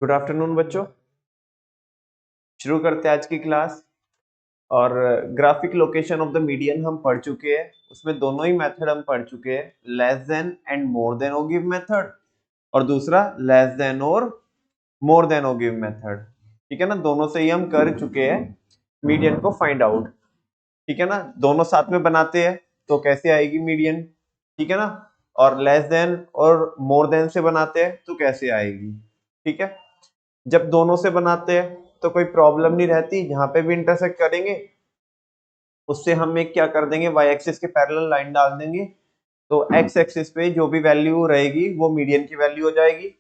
Good afternoon बच्चों। शुरू करते हैं आज की क्लास। और graphic location of the median हम पढ़ चुके हैं। उसमें दोनों ही मेथड हम पढ़ चुके हैं, less than and more than ogive method, और दूसरा लेस देन और more than ogive method. ठीक है ना, दोनों से ही हम कर चुके हैं मीडियन को फाइंड आउट। ठीक है ना, दोनों साथ में बनाते हैं तो कैसे आएगी मीडियन। ठीक है ना, और लेस देन और मोर देन से बनाते हैं तो कैसे आएगी। ठीक है, जब दोनों से बनाते हैं तो कोई प्रॉब्लम नहीं रहती, जहां पे भी इंटरसेक्ट करेंगे उससे हम एक क्या कर देंगे, वाई एक्सिस के पैरेलल लाइन डाल देंगे, तो एक्स एक्सिस पे जो भी वैल्यू रहेगी वो मीडियन की वैल्यू हो जाएगी।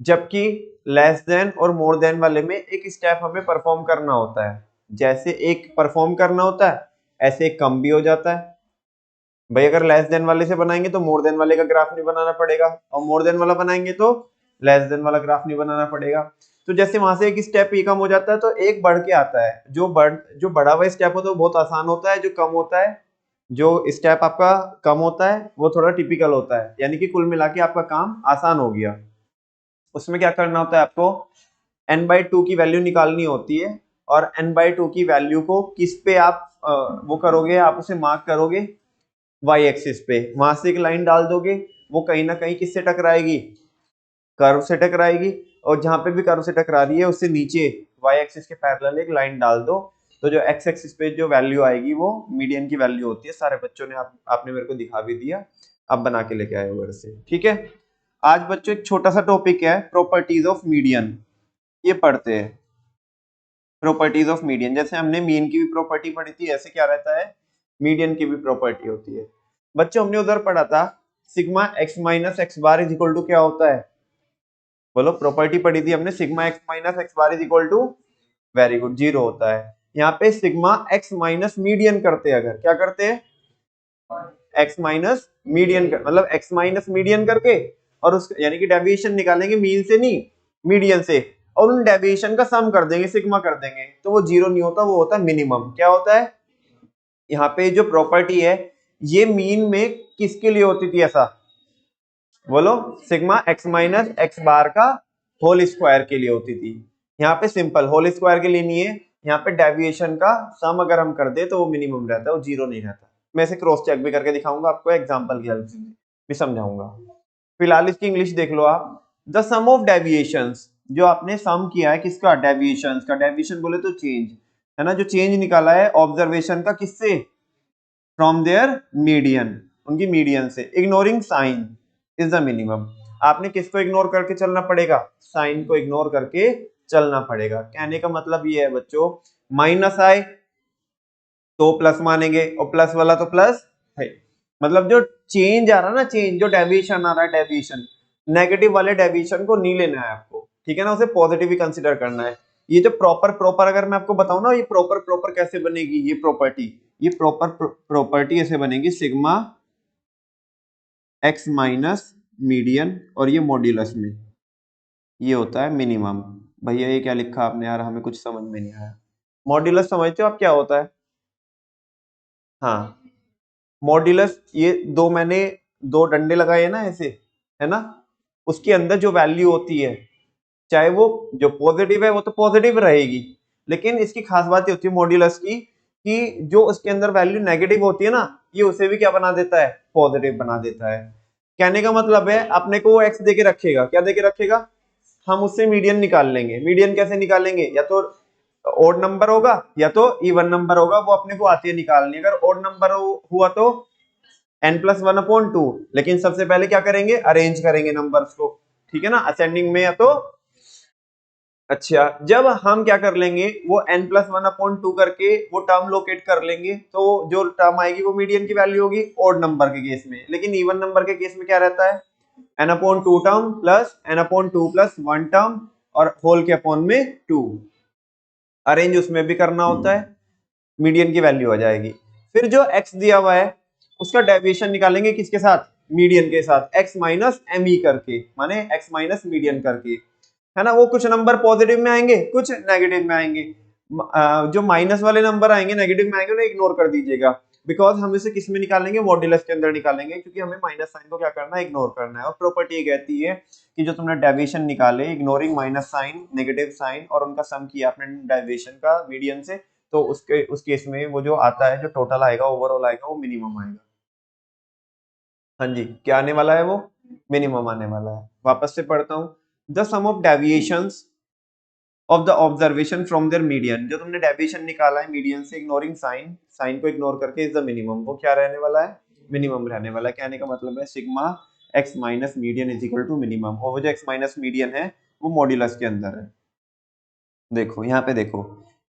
जबकि लेस देन और मोर देन वाले में एक स्टेप हमें परफॉर्म करना होता है, जैसे एक परफॉर्म करना होता है ऐसे एक कम भी हो जाता है। भाई अगर लेस देन वाले से बनाएंगे तो मोर देन वाले का ग्राफ नहीं बनाना पड़ेगा, और मोर देन वाला बनाएंगे तो लेस देन वाला ग्राफ नहीं बनाना पड़ेगा। तो जैसे वहां से एक स्टेप ये कम हो जाता है तो एक बढ़ के आता है। जो बढ़ा हुआ स्टेप होता है वो बहुत आसान होता है, जो कम होता है, जो स्टेप आपका कम होता है वो थोड़ा टिपिकल होता है, यानी कि कुल मिला के आपका काम आसान हो गया। उसमें क्या करना होता है, आपको n/2 की वैल्यू निकालनी होती है, और n/2 की वैल्यू को किस पे आप वो करोगे, आप उसे मार्क करोगे वाई एक्सिस पे, वहां से एक लाइन डाल दोगे, वो कहीं ना कहीं किससे टकराएगी, कर्व से टकराएगी, और जहां पे भी कर्व से टकरा रही है उससे नीचे वाई एक्सिस के पैरेलल एक लाइन डाल दो, तो जो एक्स एक्सिस पे जो वैल्यू आएगी वो मीडियन की वैल्यू होती है। सारे बच्चों ने आपने मेरे को दिखा भी दिया, अब बना के लेके आए घर से। ठीक है, आज बच्चों एक छोटा सा टॉपिक है, प्रॉपर्टीज ऑफ मीडियन, ये पढ़ते हैं। प्रॉपर्टीज ऑफ मीडियन, जैसे हमने मीन की भी प्रॉपर्टी पढ़ी थी, ऐसे क्या रहता है, मीडियन की भी प्रॉपर्टी होती है। बच्चों हमने उधर पढ़ा था sigma x minus x bar is equal to क्या होता है, बोलो, प्रॉपर्टी पढ़ी थी हमने, sigma x minus x bar is equal to, very good, 0 होता है। यहाँ पे सिग्मा एक्स माइनस मीडियन करते हैं, अगर क्या करते हैं, एक्स माइनस मीडियन कर, मतलब एक्स माइनस मीडियन करके, और उस यानी कि डेविएशन निकालेंगे मीन से नहीं मीडियन से, और उन डेविएशन का सम कर देंगे, सिग्मा कर देंगे, तो वो 0 नहीं होता, वो होता है मिनिमम। क्या होता है, यहाँ पे जो प्रॉपर्टी है ये मीन में किसके लिए होती थी, ऐसा बोलो, सिग्मा एक्स माइनस एक्स बार का होल स्क्वायर के लिए होती थी। यहाँ पे सिंपल होल स्क्वायर के लिए नहीं है, यहाँ पे डेविएशन का सम अगर हम कर दे तो वो मिनिमम रहता है, वो 0 नहीं रहता। मैं इसे क्रॉस चेक भी करके दिखाऊंगा आपको, एग्जांपल की हेल्प से भी समझाऊंगा। फिलहाल इसकी इंग्लिश देख लो आप। द सम ऑफ डेविएशंस, जो आपने सम किया है किसका, डेविएशंस का, डेविएशन बोले तो चेंज है ना, जो चेंज निकाला है ऑब्जर्वेशन का, किससे, फ्रॉम देयर मीडियन, उनकी मीडियन से, ignoring sign is the minimum. आपने किसको इग्नोर करके चलना पड़ेगा, साइन को इग्नोर करके चलना पड़ेगा। कहने का मतलब ये है बच्चों, माइनस आए तो प्लस मानेंगे, और प्लस वाला तो प्लस है, मतलब जो चेंज आ रहा है ना, चेंज जो डेविएशन आ रहा है, डेविएशन नेगेटिव वाले डेविएशन को नहीं लेना है आपको, ठीक है ना, उसे पॉजिटिव ही कंसीडर करना है। ये जो प्रॉपर प्रॉपर अगर मैं आपको बताऊं ना, ये प्रॉपर प्रॉपर कैसे बनेगी, ये प्रॉपर्टी, ये प्रॉपर प्रॉपर्टी ऐसे बनेगी, सिग्मा एक्स माइनस मीडियन, और ये मॉड्यूलस में ये होता है मिनिमम। भैया ये क्या लिखा आपने यार, हमें कुछ समझ में नहीं आया। मॉड्यूलस समझते हो आप क्या होता है, हाँ, मॉड्यूलस, ये दो मैंने दो डंडे लगाए ना ऐसे, है ना, उसके अंदर जो वैल्यू होती है, चाहे वो जो पॉजिटिव है वो तो पॉजिटिव रहेगी, लेकिन इसकी खास बात ये होती है मॉड्यूलस की, कि जो उसके अंदर वैल्यू नेगेटिव होती है ना, ये उसे भी क्या बना देता है, पॉजिटिव बना देता है। कहने का मतलब है अपने को वो एक्स देके रखेगा, क्या देके रखेगा, हम उससे मीडियन निकाल लेंगे। मीडियन कैसे निकालेंगे, या तो ओड नंबर होगा या तो इवन नंबर होगा, वो अपने को आती है निकालनी। अगर ओड नंबर हुआ तो n+1/2, लेकिन सबसे पहले क्या करेंगे, अरेंज करेंगे नंबर्स को, ठीक है ना, असेंडिंग में या तो, अच्छा, जब हम क्या कर लेंगे, वो n+1/2 करके वो टर्म लोकेट कर लेंगे, तो जो टर्म आएगी वो मीडियन की वैल्यू होगी ओड नंबर के केस में। लेकिन इवन नंबर के केस में क्या रहता है, n/2 term plus n/2 plus 1 term, और होल के अपॉन में 2, अरेंज उसमें भी करना होता है, मीडियन की वैल्यू आ जाएगी। फिर जो x दिया हुआ है उसका डेविएशन निकालेंगे किसके साथ, मीडियन के साथ, x माइनस me करके, माने x माइनस मीडियन करके, है ना। वो कुछ नंबर पॉजिटिव में आएंगे, कुछ नेगेटिव में आएंगे। जो माइनस वाले नंबर आएंगे, नेगेटिव में आएंगे, उन्हें इग्नोर कर दीजिएगा। बिकॉज हम इसे किस में निकालेंगे, मॉड्यूलस के अंदर निकालेंगे, क्योंकि हमें माइनस साइन को क्या करना है, इग्नोर करना है। और प्रॉपर्टी ये कहती है कि जो तुमने डेविएशन निकाले, ignoring minus sign, negative sign, और उनका सम किया आपने डेविएशन का मीडियन से, तो उस केस में वो जो आता है, जो टोटल आएगा, ओवरऑल आएगा, वो मिनिमम आएगा। हाँ जी, क्या आने वाला है, वो मिनिमम आने वाला है। वापस से पढ़ता हूँ, the sum of deviations of the observation from their median, जो तुमने डेविएशन निकाला है मीडियन से, इग्नोरिंग साइन, साइन को इग्नोर करके, इज द मिनिमम, वो क्या रहने वाला है, मिनिमम रहने वाला है। कहने का मतलब है sigma x minus median is equal to minimum, और वो जो एक्स माइनस मीडियन है वो मॉड्यूलस के अंदर है। देखो यहाँ पे देखो,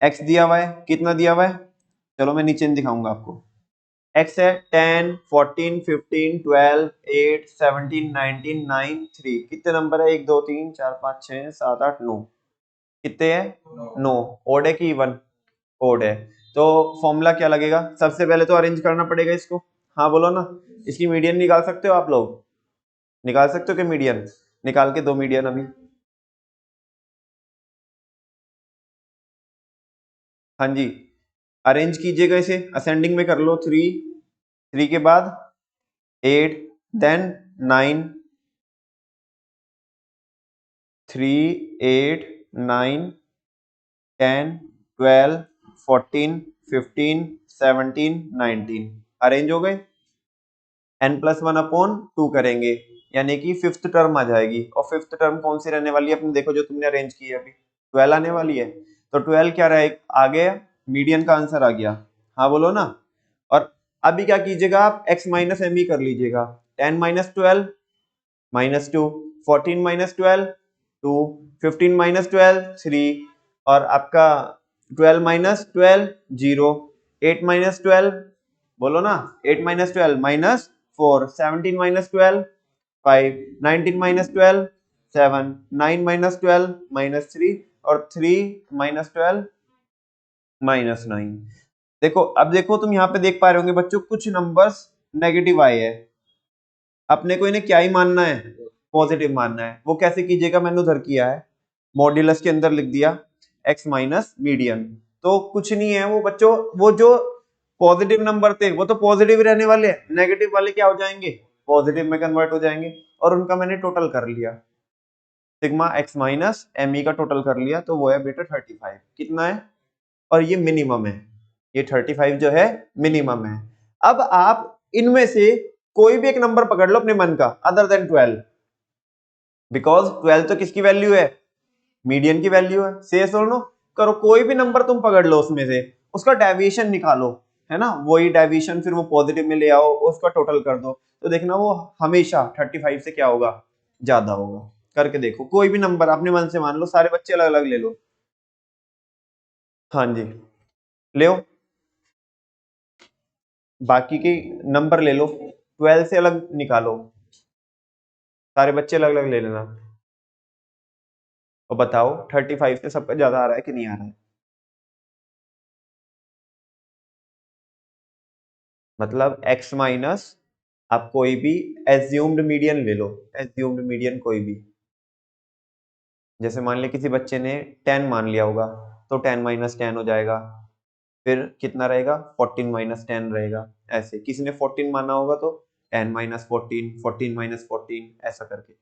एक्स दिया हुआ है, कितना दिया हुआ है, चलो मैं नीचे दिखाऊंगा आपको। एक्स है 10, 14, 15, 12, 8, 17, 19, 9, 3, कितने नंबर है, 1 2 3 4 5 6 7 8 9, कितने हैं, 9। ओड है कि इवन, ओड है। तो फॉर्मूला क्या लगेगा, सबसे पहले तो अरेंज करना पड़ेगा इसको। हाँ बोलो ना, इसकी मीडियन निकाल सकते हो आप लोग, निकाल सकते हो कि मीडियन, निकाल के दो मीडियन अभी। हाँ जी, अरेंज कीजिएगा इसे, असेंडिंग में कर लो, 3, 3 के बाद 8, देन 9, 3, 8, 9, 10, 12, 14, 15, 17, 19, अरेंज हो गए। n+1/2 करेंगे, यानी कि फिफ्थ टर्म आ जाएगी। और फिफ्थ टर्म कौन सी रहने वाली है, अपने देखो जो तुमने अरेंज की है अभी, 12 आने वाली है। तो 12 क्या रहे, आ गया, मीडियन का आंसर आ गया। हाँ बोलो ना। और अभी क्या कीजिएगा आप, x माइनस एम ही कर लीजिएगा। 10 माइनस 12 -2, 14 माइनस 12 2, 15 माइनस 12 3, और आपका 12 माइनस 12 0, 8 माइनस 12, बोलो ना, 8 माइनस 12 -4, 17 माइनस 12 5, 19 माइनस 12 7, 9 माइनस 12 -3, और 3 माइनस 12 -9। देखो अब देखो, तुम यहाँ पे देख पा रहे होंगे बच्चों, कुछ नंबर्स नेगेटिव आए हैं, अपने को इन्हें क्या ही मानना है, पॉजिटिव मानना है। वो कैसे कीजिएगा, मैंने उधर किया है, मॉड्यूलस के अंदर लिख दिया x माइनस मीडियन। तो कुछ नहीं है वो बच्चों, वो जो पॉजिटिव नंबर थे वो तो पॉजिटिव रहने वाले हैं, नेगेटिव वाले क्या हो जाएंगे, पॉजिटिव में कन्वर्ट हो जाएंगे। और उनका मैंने टोटल कर लिया, सिग्मा x माइनस एम का टोटल कर लिया, तो वो है बेटा 35, कितना है, और ये मिनिमम है, ये 35 जो है मिनिमम है। अब आप इनमें से कोई भी एक नंबर पकड़ लो अपने मन का, अदर देन 12, बिकॉज 12 तो किसकी वैल्यू है, मीडियन की वैल्यू है। से नो करो, कोई भी नंबर तुम पकड़ लो, उसमें से उसका डेविएशन निकालो, है ना, वही डेविएशन फिर वो पॉजिटिव में ले आओ, उसका टोटल कर दो, तो देखना वो हमेशा 35 से क्या होगा, ज्यादा होगा। करके देखो, कोई भी नंबर अपने मन से मान लो, सारे बच्चे अलग अलग ले लो। हाँ जी, ले बाकी के नंबर ले लो, 12 से अलग निकालो, सारे बच्चे अलग अलग ले लेना, और बताओ 35 से सबका ज्यादा आ रहा है कि नहीं आ रहा है। मतलब x माइनस, आप कोई भी एज्यूम्ड मीडियन ले लो, एज्यूम्ड मीडियन कोई भी, जैसे मान लिया किसी बच्चे ने 10 मान लिया होगा, तो 10 माइनस 10 हो जाएगा, फिर कितना रहेगा, 14 माइनस 10 रहेगा। ऐसे किसी ने 14 माना होगा तो 10 माइनस 14, 14 माइनस 14, ऐसा करके।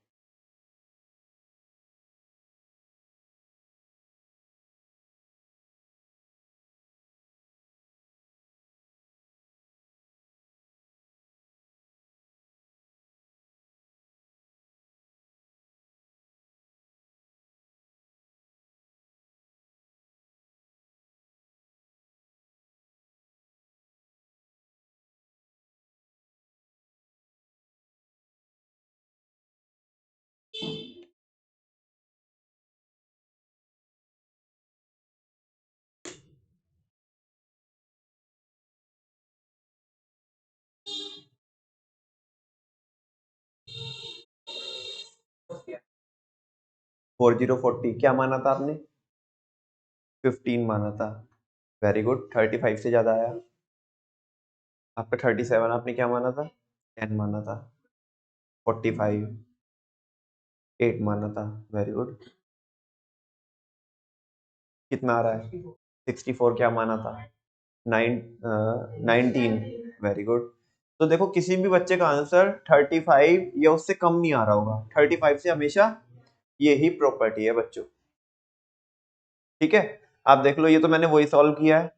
फोर जीरो 40 क्या माना था आपने, 15 माना था, वेरी गुड, 35 से ज्यादा आया। आपका 37, आपने क्या माना था, 10 माना था। 45, 8 माना था, वेरी गुड। कितना आ रहा है, 64 क्या माना था, 19, वेरी गुड। तो देखो किसी भी बच्चे का आंसर 35 या उससे कम नहीं आ रहा होगा, 35 से हमेशा यही प्रॉपर्टी है बच्चों। ठीक है, आप देख लो, ये तो मैंने वही सॉल्व किया है,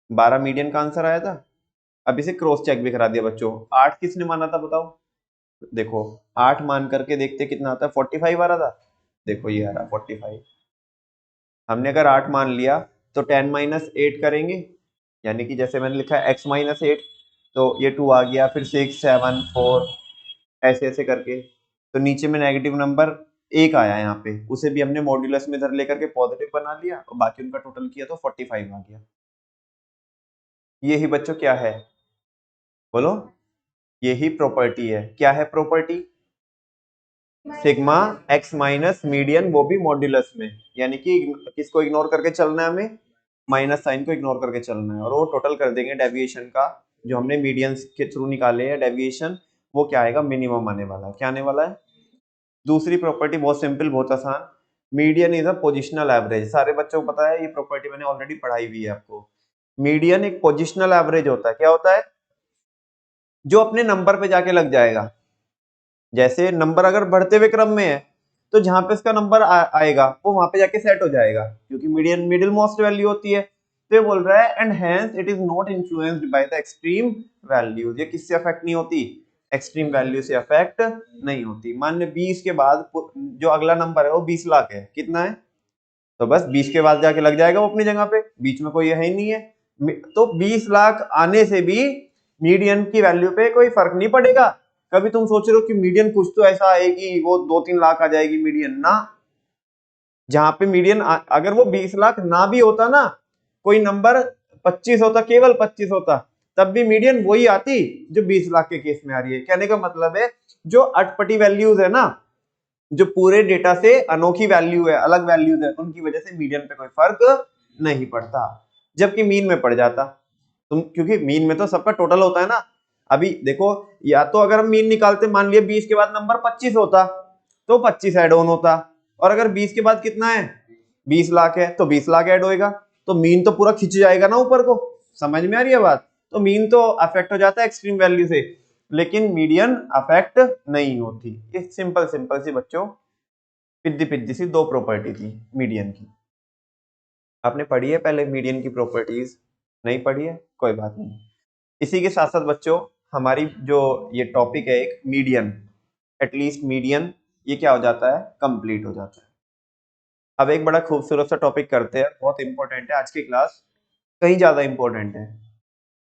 12 मीडियन का आंसर आया था। अब इसे क्रॉस चेक भी करा दिया बच्चों। 8 किसने माना था बताओ? देखो 8 मान करके देखते कितना आता है, 45 आ रहा था। देखो ये आ रहा 45। हमने अगर 8 मान लिया तो 10 माइनस 8 करेंगे, यानी कि जैसे मैंने लिखा है x माइनस 8, तो ये 2 आ गया, फिर 6 7 4 ऐसे ऐसे करके। तो नीचे में नेगेटिव नंबर 1 आया यहाँ पे, उसे भी हमने मॉड्यूलस में इधर लेकर के पॉजिटिव बना लिया और बाकी उनका टोटल किया तो 45 आ गया। यही बच्चों क्या है, बोलो? यही प्रॉपर्टी है। क्या है property? Sigma x minus median, वो भी मॉड्यूलस में, यानी कि किसको इग्नोर करके चलना है हमें? माइनस साइन को इग्नोर करके चलना है, और वो टोटल कर देंगे डेविएशन का, जो हमने मीडियन के थ्रू निकाले हैं डेविएशन, वो क्या आएगा? मिनिमम आने वाला है। क्या आने वाला है? दूसरी प्रॉपर्टी बहुत सिंपल, बहुत आसान, median is a positional average. सारे बच्चों को पता है, ये प्रॉपर्टी मैंने ऑलरेडी पढ़ाई हुई है आपको। मीडियन एक पोजिशनल एवरेज होता है। क्या होता है? जो अपने नंबर पे जाके लग जाएगा। जैसे नंबर अगर बढ़ते हुए क्रम में है तो जहां पे इसका नंबर आएगा वो वहां पे जाके सेट हो जाएगा, क्योंकि मीडियन मिडिल मोस्ट वैल्यू होती है। तो ये बोल रहा है and hence it is not influenced by the extreme values. ये किससे अफेक्ट नहीं होती? एक्सट्रीम वैल्यू से अफेक्ट नहीं होती। मान लो 20 के बाद जो अगला नंबर है वो 20 लाख है, कितना है? तो बस 20 के बाद जाके लग जाएगा वो अपनी जगह पे, बीच में कोई है ही नहीं है। तो 20 लाख आने से भी मीडियन की वैल्यू पे कोई फर्क नहीं पड़ेगा। कभी तुम सोच रहे हो कि मीडियन कुछ तो ऐसा आएगी वो 2-3 लाख आ जाएगी मीडियन, ना। जहां पे मीडियन अगर वो 20 लाख ना भी होता ना, कोई नंबर 25 होता, केवल 25 होता, तब भी मीडियन वही आती जो 20 लाख के केस में आ रही है। कहने का मतलब है जो अटपटी वैल्यूज है ना, जो पूरे डेटा से अनोखी वैल्यू है, अलग वैल्यूज है, उनकी वजह से मीडियन पे कोई फर्क नहीं पड़ता, जबकि मीन में पड़ जाता। तुम क्योंकि मीन में तो सबका टोटल होता है ना। अभी देखो, या तो अगर हम मीन निकालते, मान लिया 20 के बाद नंबर 25 होता तो 25 ऐड ऑन होता, और अगर 20 के बाद कितना है? 20 लाख है तो 20 लाख ऐड होएगा, तो मीन तो पूरा खिंच जाएगा ना ऊपर को। समझ में आ रही है बात? तो मीन तो अफेक्ट हो जाता है एक्सट्रीम वैल्यू से, लेकिन मीडियन अफेक्ट नहीं होती। ये सिंपल सिंपल सी बच्चों पिद्दी पिद्दी सी दो प्रॉपर्टी थी मीडियन की। आपने पढ़ी है पहले मीडियन की प्रॉपर्टीज? नहीं पढ़ी है, कोई बात नहीं। इसी के साथ साथ बच्चों हमारी जो ये टॉपिक है एक मीडियन, एटलीस्ट मीडियन, ये क्या हो जाता है? कंप्लीट हो जाता है। अब एक बड़ा खूबसूरत सा टॉपिक करते हैं, बहुत इंपॉर्टेंट है, आज की क्लास कहीं ज्यादा इंपॉर्टेंट है।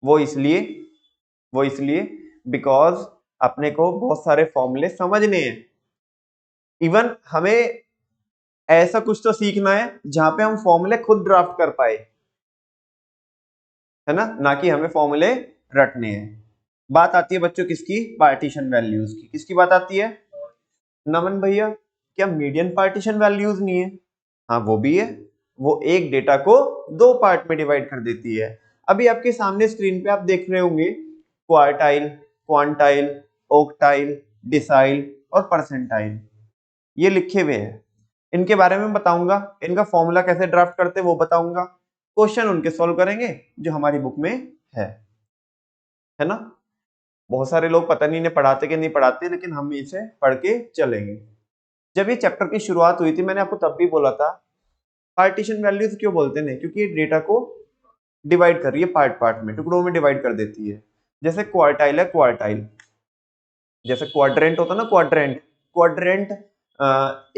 वो इसलिए बिकॉज अपने को बहुत सारे फॉर्मूले समझने हैं। इवन हमें ऐसा कुछ तो सीखना है जहां पे हम फॉर्मूले खुद ड्राफ्ट कर पाए, है ना कि हमें फॉर्मूले रटने हैं। बात आती है बच्चों किसकी? पार्टीशन वैल्यूज की। किसकी बात आती है? नमन भैया, क्या मीडियन पार्टीशन वैल्यूज नहीं है? हाँ वो भी है, वो एक डेटा को दो पार्ट में डिवाइड कर देती है। अभी आपके सामने स्क्रीन पे आप देख रहे होंगे क्वार्टाइल, क्वांटाइल, ओक्टाइल, डिसाइल और परसेंटाइल, ये लिखे हुए हैं। इनके बारे में बताऊंगा, इनका फॉर्मूला कैसे ड्राफ्ट करते वो बताऊंगा, क्वेश्चन उनके सॉल्व करेंगे जो हमारी बुक में है ना। बहुत सारे लोग पता नहीं इन्हें पढ़ाते कि नहीं पढ़ाते, लेकिन हम इसे पढ़ के चलेंगे। जब ये चैप्टर की शुरुआत हुई थी मैंने आपको तब भी बोला था पार्टीशन वैल्यूज क्यों बोलते हैं, क्योंकि ये डेटा को डिवाइड कर रही है पार्ट पार्ट में, टुकड़ों में डिवाइड कर देती है। जैसे क्वार्टाइल है, क्वार्टाइल जैसे क्वाड्रेंट होता है ना, क्वाड्रेंट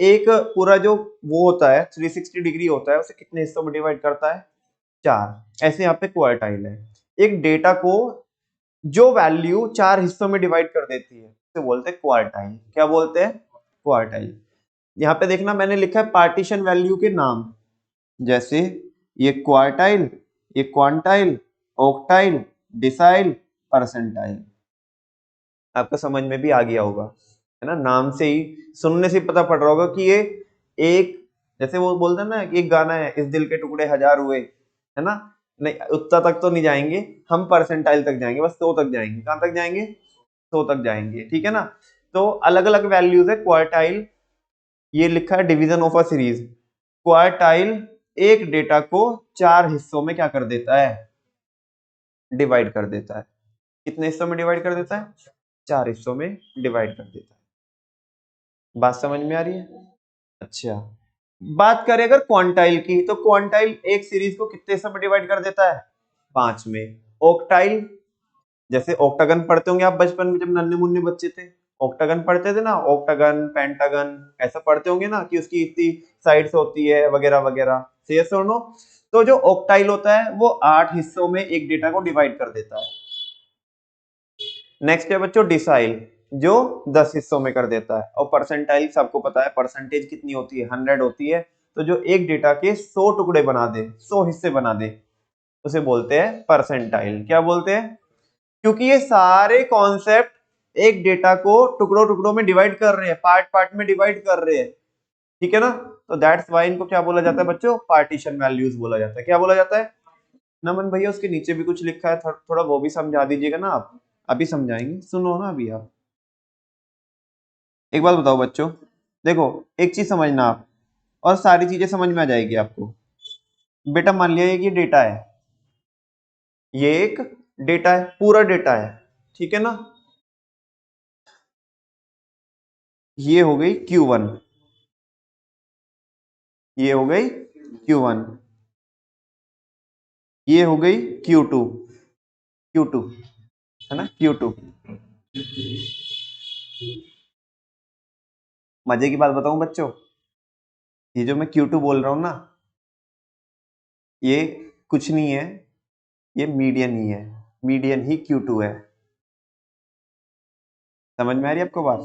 एक पूरा जो वो होता है 360 डिग्री होता है, उसे कितने हिस्सों में डिवाइड करता है? 4। ऐसे यहाँ पे क्वार्टाइल है, एक डेटा को जो वैल्यू 4 हिस्सों में डिवाइड कर देती है उसे बोलते हैं क्वार्टाइल। क्या बोलते हैं? क्वार्टाइल। यहाँ पे देखना मैंने लिखा है पार्टीशन वैल्यू के नाम, जैसे ये क्वार्टाइल, ये क्वांटाइल, ऑक्टाइल, डिसाइल, परसेंटाइल। आपको समझ में भी आ गया होगा, है ना, नाम से ही, सुनने से पता पड़ रहा होगा कि ये एक, जैसे वो बोलते हैं ना कि एक गाना है, इस दिल के टुकड़े हजार हुए, है ना। नहीं, उतना तक तो नहीं जाएंगे हम, परसेंटाइल तक जाएंगे, बस 100 तक जाएंगे। कहां तक जाएंगे? 100 तक जाएंगे, ठीक है ना। तो अलग अलग वैल्यूज है क्वार्टाइल, ये लिखा है division of a series. Quartile एक डेटा को 4 हिस्सों में क्या कर देता है? डिवाइड कर देता है। कितने हिस्सों में डिवाइड कर देता है? 4 हिस्सों में डिवाइड कर देता है। बात समझ में आ रही है? अच्छा, बात करें अगर क्वांटाइल की, तो क्वांटाइल एक सीरीज को कितने हिस्सों में डिवाइड कर देता है? 5 में। ऑक्टाइल, जैसे ऑक्टागन पढ़ते होंगे आप बचपन में जब नन्हे मुन्ने बच्चे थे, ऑक्टागन पढ़ते थे ना, ऑक्टागन, पेंटागन, ऐसा पढ़ते होंगे ना कि उसकी इतनी साइड्स होती है वगैरह वगैरह। यस और नो? तो जो ऑक्टाइल होता है वो 8 हिस्सों में एक डेटा को डिवाइड कर देता है। नेक्स्ट है बच्चों डिसाइल, जो 10 हिस्सों में कर देता है। और परसेंटाइल सबको पता है परसेंटेज कितनी होती है, 100 होती है। तो जो एक डेटा के 100 टुकड़े बना दे, 100 हिस्से बना दे, उसे बोलते हैं परसेंटाइल। क्या बोलते हैं? क्योंकि ये सारे कॉन्सेप्ट एक डेटा को टुकड़ों टुकड़ों में डिवाइड कर रहे हैं, पार्ट पार्ट में डिवाइड कर रहे हैं, ठीक है ना? तो दैट्स वाई इनको क्या बोला जाता है बच्चों? पार्टीशन वैल्यूज बोला जाता है। क्या बोला जाता है? नमन भैया उसके नीचे भी कुछ लिखा है, थोड़ा वो भी समझा दीजिएगा ना आप। अभी समझाएंगे, सुनो ना अभी आप। एक बात बताओ बच्चों, देखो एक चीज समझना आप, और सारी चीजें समझ में आ जाएगी आपको। बेटा मान लिया ये डेटा है, ये एक डेटा है, पूरा डेटा है, ठीक है ना? ये हो गई Q1, ये हो गई Q1, ये हो गई Q2, Q2 है ना, Q2। मजे की बात बताऊं बच्चों, ये जो मैं Q2 बोल रहा हूं ना, ये कुछ नहीं है, ये मीडियन ही है, मीडियन ही Q2 है। समझ में आ रही है आपको बात?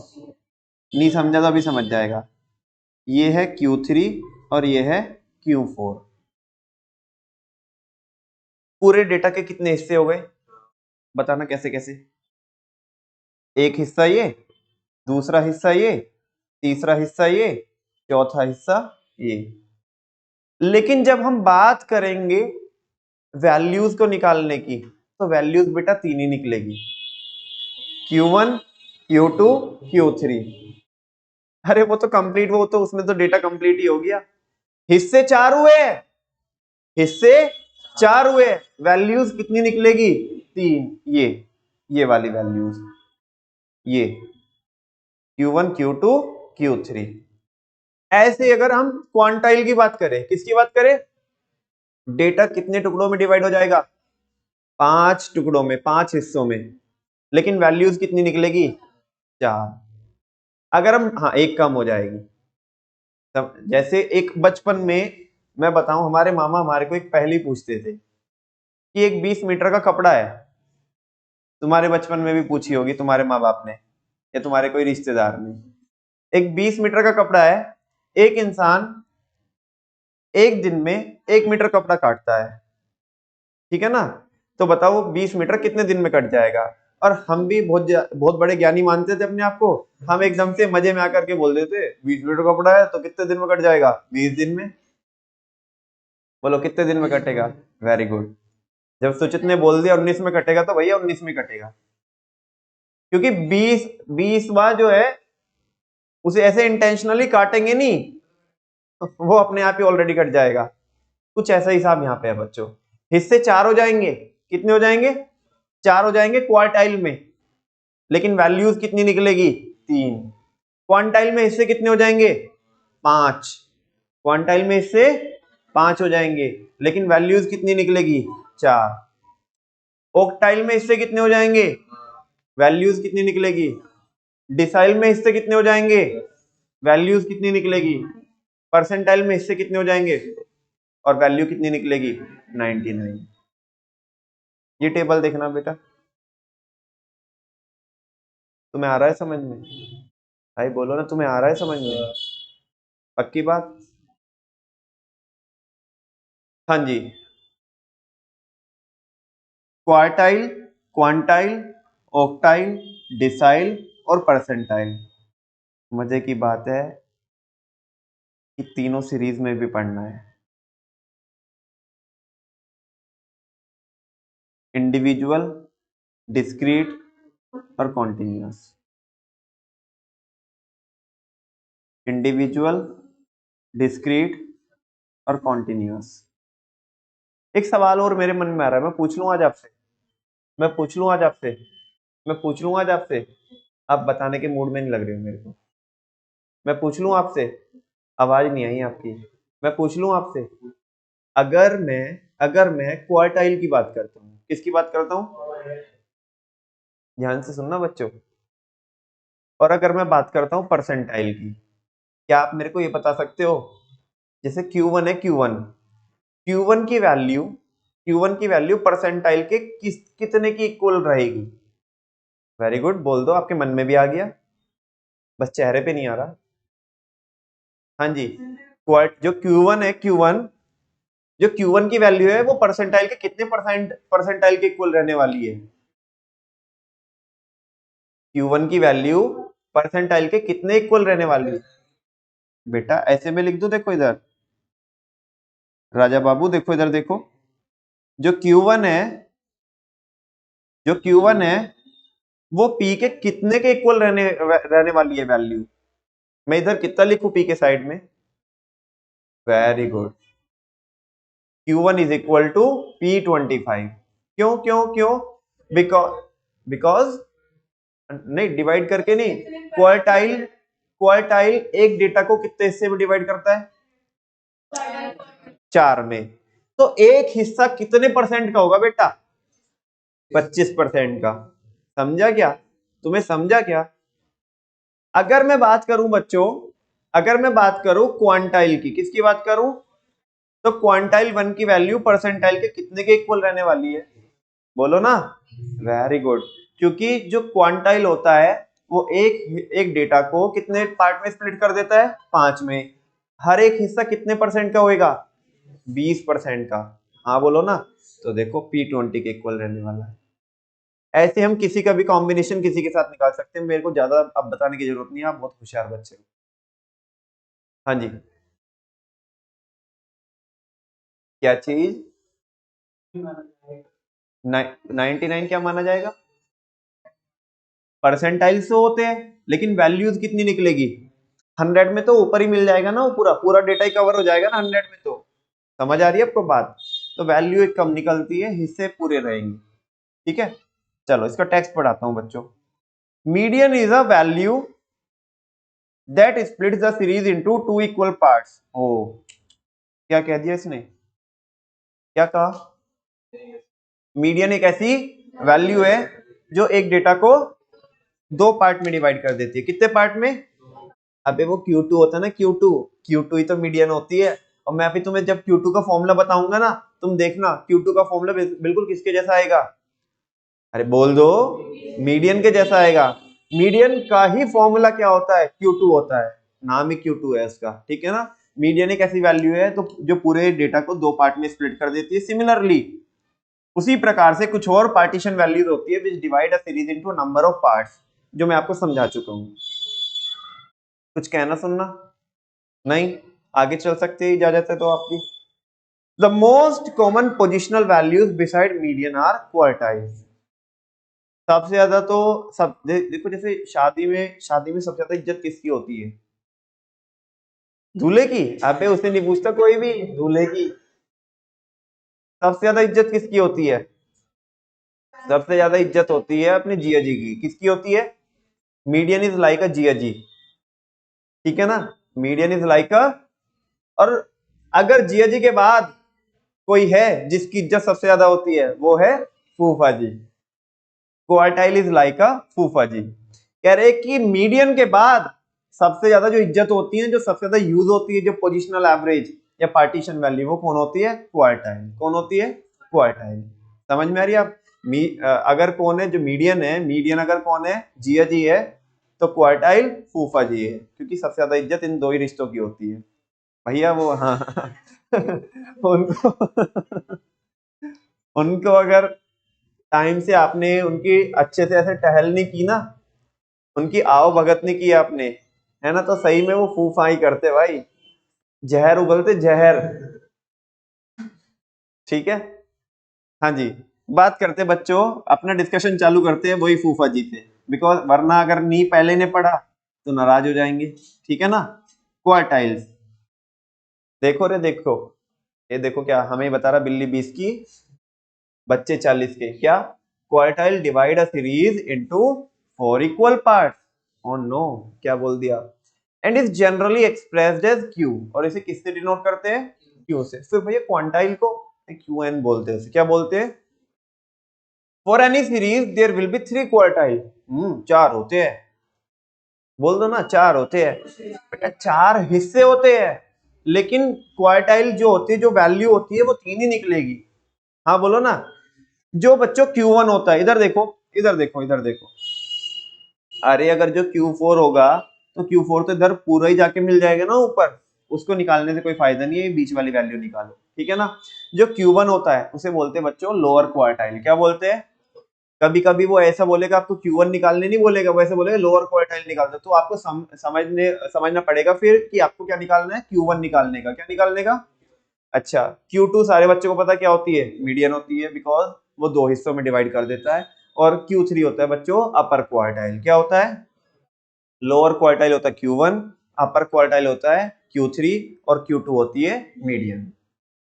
नहीं समझा तो अभी समझ जाएगा। ये है Q3 और ये है Q4। पूरे डेटा के कितने हिस्से हो गए? बताना कैसे कैसे? एक हिस्सा ये, दूसरा हिस्सा ये, तीसरा हिस्सा ये, चौथा हिस्सा ये। लेकिन जब हम बात करेंगे वैल्यूज को निकालने की, तो वैल्यूज बेटा 3 ही निकलेगी, Q1, Q2, Q3। अरे वो तो कंप्लीट, वो तो उसमें तो डेटा कंप्लीट ही हो गया। हिस्से 4 हुए, हिस्से 4 हुए, वैल्यूज कितनी निकलेगी? 3। ये वाली वैल्यूज, ये Q1, Q2, Q3। ऐसे अगर हम क्वांटाइल की बात करें, किसकी बात करें? डेटा कितने टुकड़ों में डिवाइड हो जाएगा? 5 टुकड़ों में, 5 हिस्सों में, लेकिन वैल्यूज कितनी निकलेगी? 4। अगर हम, हाँ एक कम हो जाएगी। जैसे एक बचपन में मैं बताऊं, हमारे मामा हमारे को एक पहेली पूछते थे कि एक 20 मीटर का कपड़ा है, तुम्हारे बचपन में भी पूछी होगी तुम्हारे माँ बाप ने या तुम्हारे कोई रिश्तेदार ने। एक 20 मीटर का कपड़ा है, एक इंसान एक दिन में 1 मीटर कपड़ा काटता है, ठीक है ना? तो बताओ 20 मीटर कितने दिन में कट जाएगा? और हम भी बहुत बड़े ज्ञानी मानते थे अपने आप को, हम एकदम से मजे में आकर के बोल देते 20 मीटर कपड़ा है तो कितने दिन में कट जाएगा? 20 दिन में। बोलो कितने दिन में कटेगा? Very good. जब सुचित ने बोल दिया 19 में कटेगा, तो भैया 19 में कटेगा, क्योंकि 20वां जो है उसे ऐसे इंटेंशनली काटेंगे नहीं, तो वो अपने आप ही ऑलरेडी कट जाएगा। कुछ ऐसा हिसाब यहाँ पे है बच्चों। हिस्से 4 हो जाएंगे, कितने हो जाएंगे? 4 हो जाएंगे क्वार्टाइल में, लेकिन वैल्यूज कितनी निकलेगी? 3। क्वांटाइल में हिस्से कितने हो जाएंगे? 5। क्वांटाइल में हिस्से 5 हो जाएंगे, लेकिन वैल्यूज कितनी निकलेगी? 4। ऑक्टाइल में हिस्से कितने हो जाएंगे? वैल्यूज कितनी निकलेगी? डिसाइल में हिस्से कितने हो जाएंगे? वैल्यूज कितनी निकलेगी? परसेंटाइल में हिस्से कितने हो जाएंगे और वैल्यू कितनी निकलेगी? 99। ये टेबल देखना बेटा, तुम्हें आ रहा है समझ में? भाई बोलो ना, तुम्हें आ रहा है समझ में? पक्की बात? हाँ जी। क्वार्टाइल, क्वांटाइल, ऑक्टाइल, डिसाइल और परसेंटाइल। मजे की बात है कि तीनों सीरीज में भी पढ़ना है। इंडिविजुअल, डिस्क्रीट और कॉन्टिन्यूअस। इंडिविजुअल, डिस्क्रीट और कॉन्टिन्यूअस। एक सवाल और मेरे मन में आ रहा है, मैं पूछ लूं आज आपसे? मैं पूछ लूं आज आपसे? मैं पूछ लूँ आज आपसे, आप बताने के मूड में नहीं लग रहे हो मेरे को। मैं पूछ लूँ आपसे, आवाज नहीं आई आपकी। मैं पूछ लूँ आपसे, अगर मैं क्वार्टाइल की बात करता हूँ, किसकी बात करता हूँ? ध्यान से सुनना बच्चों। और अगर मैं बात करता हूँ परसेंटाइल की, क्या आप मेरे को ये बता सकते हो, जैसे Q1 है, Q1 की वैल्यू, परसेंटाइल के कितने की इक्वल रहेगी? वेरी गुड, बोल दो, आपके मन में भी आ गया, बस चेहरे पे नहीं आ रहा। हाँ जी, क्वार्ट जो Q1 की वैल्यू है वो परसेंटाइल के कितने परसेंटाइल के इक्वल रहने वाली है? Q1 की वैल्यू परसेंटाइल के कितने इक्वल रहने वाली है? बेटा ऐसे में लिख दो, देखो इधर, राजा बाबू देखो इधर, देखो जो Q1 है, जो Q1 है वो P के कितने के इक्वल रहने वाली है वैल्यू? मैं इधर कितना लिखूं P के साइड में? Very good, Q1 is equal to P25। क्यों क्यों क्यों? बिकॉज बिकॉज नहीं, डिवाइड करके नहीं, क्वार्टाइल क्वार्टाइल एक डेटा को कितने हिस्से में डिवाइड करता है? 4 में। तो एक हिस्सा कितने परसेंट का होगा बेटा? 25% का। समझा क्या? तुम्हें समझा क्या? अगर मैं बात करूं बच्चों, अगर मैं बात करूं क्वांटाइल की, किसकी बात करूं? तो क्वांटाइल 1 की वैल्यू परसेंटाइल के कितने के इक्वल रहने वाली है? बोलो ना। वेरी गुड, क्योंकि जो क्वांटाइल होता है वो एक एक डेटा को कितने पार्ट में स्प्लिट कर देता है? 5 में। हर एक हिस्सा कितने परसेंट का होएगा? 20% का। हाँ बोलो ना। तो देखो P20 के इक्वल रहने वाला है। ऐसे हम किसी का भी कॉम्बिनेशन किसी के साथ निकाल सकते हैं, मेरे को ज्यादा अब बताने की जरूरत नहीं है, आप बहुत होशियार बच्चे हो। हाँ जी, क्या चीज? 99 क्या माना जाएगा? परसेंटाइल से होते हैं, लेकिन वैल्यूज कितनी निकलेगी? 100 में तो ऊपर ही मिल जाएगा ना, वो पूरा पूरा डेटा ही कवर हो जाएगा ना 100 में। तो समझ आ रही है आपको बात? तो वैल्यू एक कम निकलती है, हिस्से पूरे रहेंगे। ठीक है, चलो इसका टेक्स्ट पढ़ाता हूं बच्चों। Median is a value that splits the series into two equal parts. ओ, क्या कह दिया इसने? क्या कहा? मीडियन एक ऐसी वैल्यू है जो एक डेटा को दो पार्ट में डिवाइड कर देती है। कितने पार्ट में? अबे वो Q2 होता है ना, Q2 ही तो मीडियन होती है। और मैं अभी तुम्हें जब Q2 का फॉर्मूला बताऊंगा ना, तुम देखना Q2 का फॉर्मूला बिल्कुल किसके जैसा आएगा? अरे बोल दो, मीडियन के जैसा आएगा। मीडियन का ही फॉर्मूला क्या होता है? Q2 होता है, नाम ही Q2 है उसका। ठीक है ना? मीडियन एक ऐसी वैल्यू है तो जो पूरे डेटा को दो पार्ट में स्प्लिट कर देती है। सिमिलरली उसी प्रकार से कुछ और पार्टीशन वैल्यूज होती है विच divide a series into number of parts, जो मैं आपको समझा चुका हूं। कुछ कहना सुनना? नहीं? आगे चल सकते हैं इजाजत है तो आपकी। The most common positional values beside median are quartiles. सबसे ज्यादा तो देखो, जैसे शादी में सबसे ज्यादा इज्जत किसकी होती है? दूल्हे की? अबे उसे नहीं पूछता कोई भी, दूल्हे की। सबसे ज्यादा इज्जत किसकी होती है? सबसे ज्यादा इज्जत होती है अपने जिया जी की। किसकी होती है? मीडियन इज लाइक अ जिया जी। ठीक है ना? मीडियन इज लाइक अ, और अगर जिया जी के बाद कोई है जिसकी इज्जत सबसे ज्यादा होती है, वो है फूफा जी। क्वार्टाइल इज लाइक अ फूफा जी। कह रहे कि मीडियन के बाद सबसे ज्यादा जो इज्जत होती है, जो सबसे ज्यादा यूज होती है, जो पोजिशनल एवरेज या पार्टीशन वैल्यू, वो कौन होती है? क्वार्टाइल। कौन होती है? क्वार्टाइल। समझ में आ रही है आप? अगर कौन है जो मीडियन है, मीडियन अगर कौन है? जिया जी है। तो क्वार्टाइल फूफा जी है, क्योंकि सबसे ज्यादा इज्जत इन दो ही रिश्तों की होती है भैया। वो हाँ उनको उनको अगर टाइम से आपने उनकी अच्छे से ऐसे टहलनी की ना, उनकी आओ भगत नहीं की आपने, है ना, तो सही में वो फूफा ही करते भाई, जहर उगलते जहर। ठीक है? हाँ जी, बात करते बच्चों, अपना डिस्कशन चालू करते हैं वही फूफा जी पे, बिकॉज वरना अगर नी पहले ने पढ़ा तो नाराज हो जाएंगे। ठीक है ना? क्वार्टाइल्स, देखो रे देखो, ये देखो क्या हमें बता रहा, बिल्ली 20 की, बच्चे 40 के। क्या? Quartile divide a series into 4 equal parts. Oh no, क्या बोल दिया? And is generally expressed as Q, और इसे किससे डिनोट करते हैं? क्यू से। फिर भैया क्वांटाइल को क्यू एन बोलते हैं, उसे क्या बोलते हैं? For any series there will be 3 quartile. 4 होते हैं, बोल दो ना, 4 होते हैं बेटा, 4 हिस्से होते हैं, लेकिन क्वार्टाइल जो होती है, जो वैल्यू होती है वो 3 ही निकलेगी। हाँ बोलो ना। जो बच्चों Q1 होता है, इधर देखो, इधर देखो, इधर देखो, अरे अगर जो Q4 होगा तो Q4 तो इधर पूरा ही जाके मिल जाएगा ना ऊपर, उसको निकालने से कोई फायदा नहीं है, बीच वाली वैल्यू निकालो, ठीक है ना। जो Q1 होता है उसे बोलते हैं बच्चों लोअर क्वार्टाइल। क्या बोलते हैं? कभी कभी वो ऐसा बोलेगा, आपको Q1 निकालने नहीं बोलेगा, वो ऐसे बोलेगा लोअर क्वार्टाइल निकाल दो, तो आपको समझना पड़ेगा फिर कि आपको क्या निकालना है, Q1 निकालने का। क्या निकालने का? अच्छा, Q2 सारे बच्चों को पता क्या होती है? मीडियन होती है, बिकॉज वो 2 हिस्सों में डिवाइड कर देता है। और Q3 होता है बच्चों अपर क्वार्टाइल। क्या होता है? लोअर क्वार्टाइल होता है Q1, अपर क्वार्टाइल होता है Q3, और Q2 होती है मीडियन।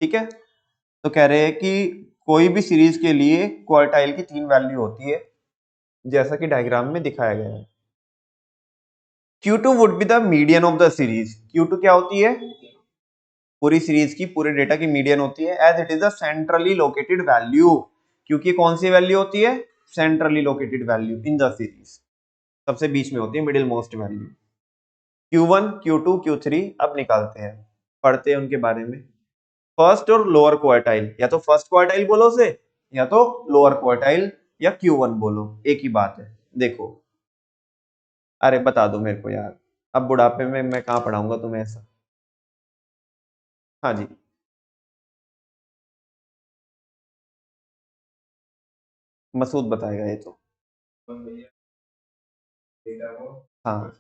ठीक है, तो कह रहे हैं कि कोई भी सीरीज के लिए क्वार्टाइल की 3 वैल्यू होती है, जैसा कि डायग्राम में दिखाया गया है। Q2 would be the median of the series. Q2 क्या होती है? पूरी सीरीज की, पूरे डेटा की मीडियन होती है, as it is a centrally located value. क्योंकि कौन सी वैल्यू होती है? Centrally located value in the series, सबसे बीच में होती है, middle most value. Q1, Q2, Q3 अब निकालते हैं, पढ़ते हैं उनके बारे में। फर्स्ट और लोअर क्वार्टाइल, या तो फर्स्ट क्वार्टाइल बोलो उसे, या तो लोअर क्वार्टाइल, या Q1 बोलो, एक ही बात है। देखो, अरे बता दो मेरे को यार, अब बुढ़ापे में मैं कहाँ पढ़ाऊंगा तुम्हें ऐसा। हाँ जी, मसूद बताएगा ये तो। हाँ,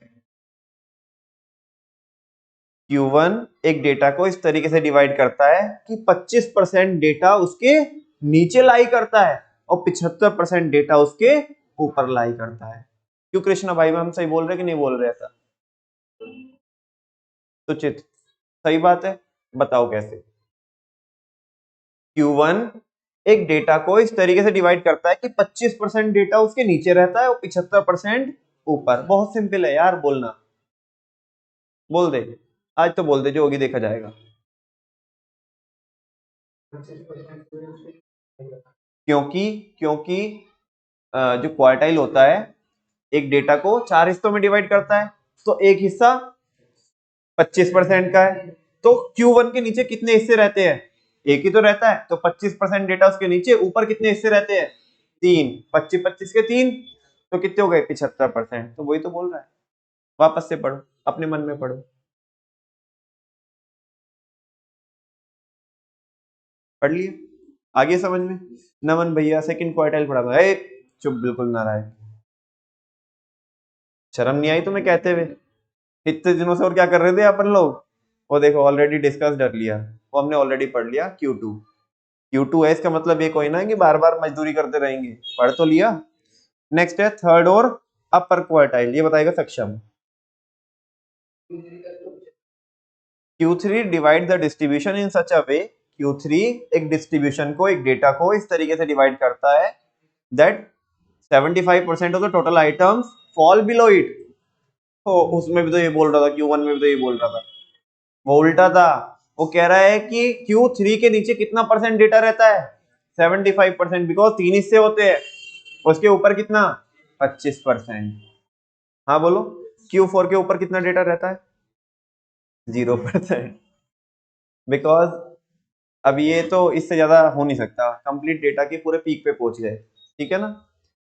Q1 एक डेटा को इस तरीके से डिवाइड करता है कि 25% डेटा उसके नीचे लाई करता है और 75% डेटा उसके ऊपर लाई करता है। क्यों कृष्णा भाई, हम सही बोल रहे कि नहीं बोल रहे? ऐसा तो चित सही बात है, बताओ कैसे? Q1 एक डेटा को इस तरीके से डिवाइड करता है कि 25% डेटा उसके नीचे रहता है और 75% ऊपर। बहुत सिंपल है यार, बोलना, बोल दे, आज तो बोल दे, जो होगी देखा जाएगा। क्योंकि क्योंकि जो क्वार्टाइल होता है एक डेटा को 4 हिस्सों में डिवाइड करता है, तो एक हिस्सा 25% का है, तो Q1 के नीचे कितने हिस्से रहते हैं? एक ही तो रहता है, तो 25% डेटा उसके नीचे, ऊपर कितने हिस्से रहते हैं? 3, 25 25 के 3, तो कितने हो गए? 75%। तो वही तो बोल रहा है, वापस से पढ़ो, अपने मन में पढ़ो। पढ़ लिए? आगे समझ में? नमन भैया सेकंड क्वार्टाइल पढ़ा था। चुप बिल्कुल ना रहा है, शर्म नहीं आई तुम्हें कहते हुए? इतने दिनों से और क्या कर रहे थे अपन लोग? वो देखो ऑलरेडी डिस्कस कर लिया, वो हमने ऑलरेडी पढ़ लिया Q2। Q2 है, इसका मतलब ये कोई ना है कि बार बार मजदूरी करते रहेंगे, पढ़ तो लिया। नेक्स्ट है थर्ड और अपर क्वार्टाइल, ये बताएगा सक्षम। Q3 divide the distribution in such a way, Q3 एक डिस्ट्रीब्यूशन को, एक डेटा को इस तरीके से डिवाइड करता है that 75% of the total items fall below it. तो उसमें भी तो ये बोल रहा था, Q1 में भी तो ये बोल रहा था, वो उल्टा था। वो कह रहा है कि Q3 के नीचे कितना परसेंट डेटा रहता है? 75%, बिकॉज 3 हिस्से होते हैं, उसके ऊपर कितना? 25%। हाँ बोलो, Q4 के ऊपर कितना डेटा रहता है? 0%, बिकॉज अब ये तो इससे ज्यादा हो नहीं सकता, कंप्लीट डेटा के पूरे पीक पे पहुंच गए, ठीक है ना।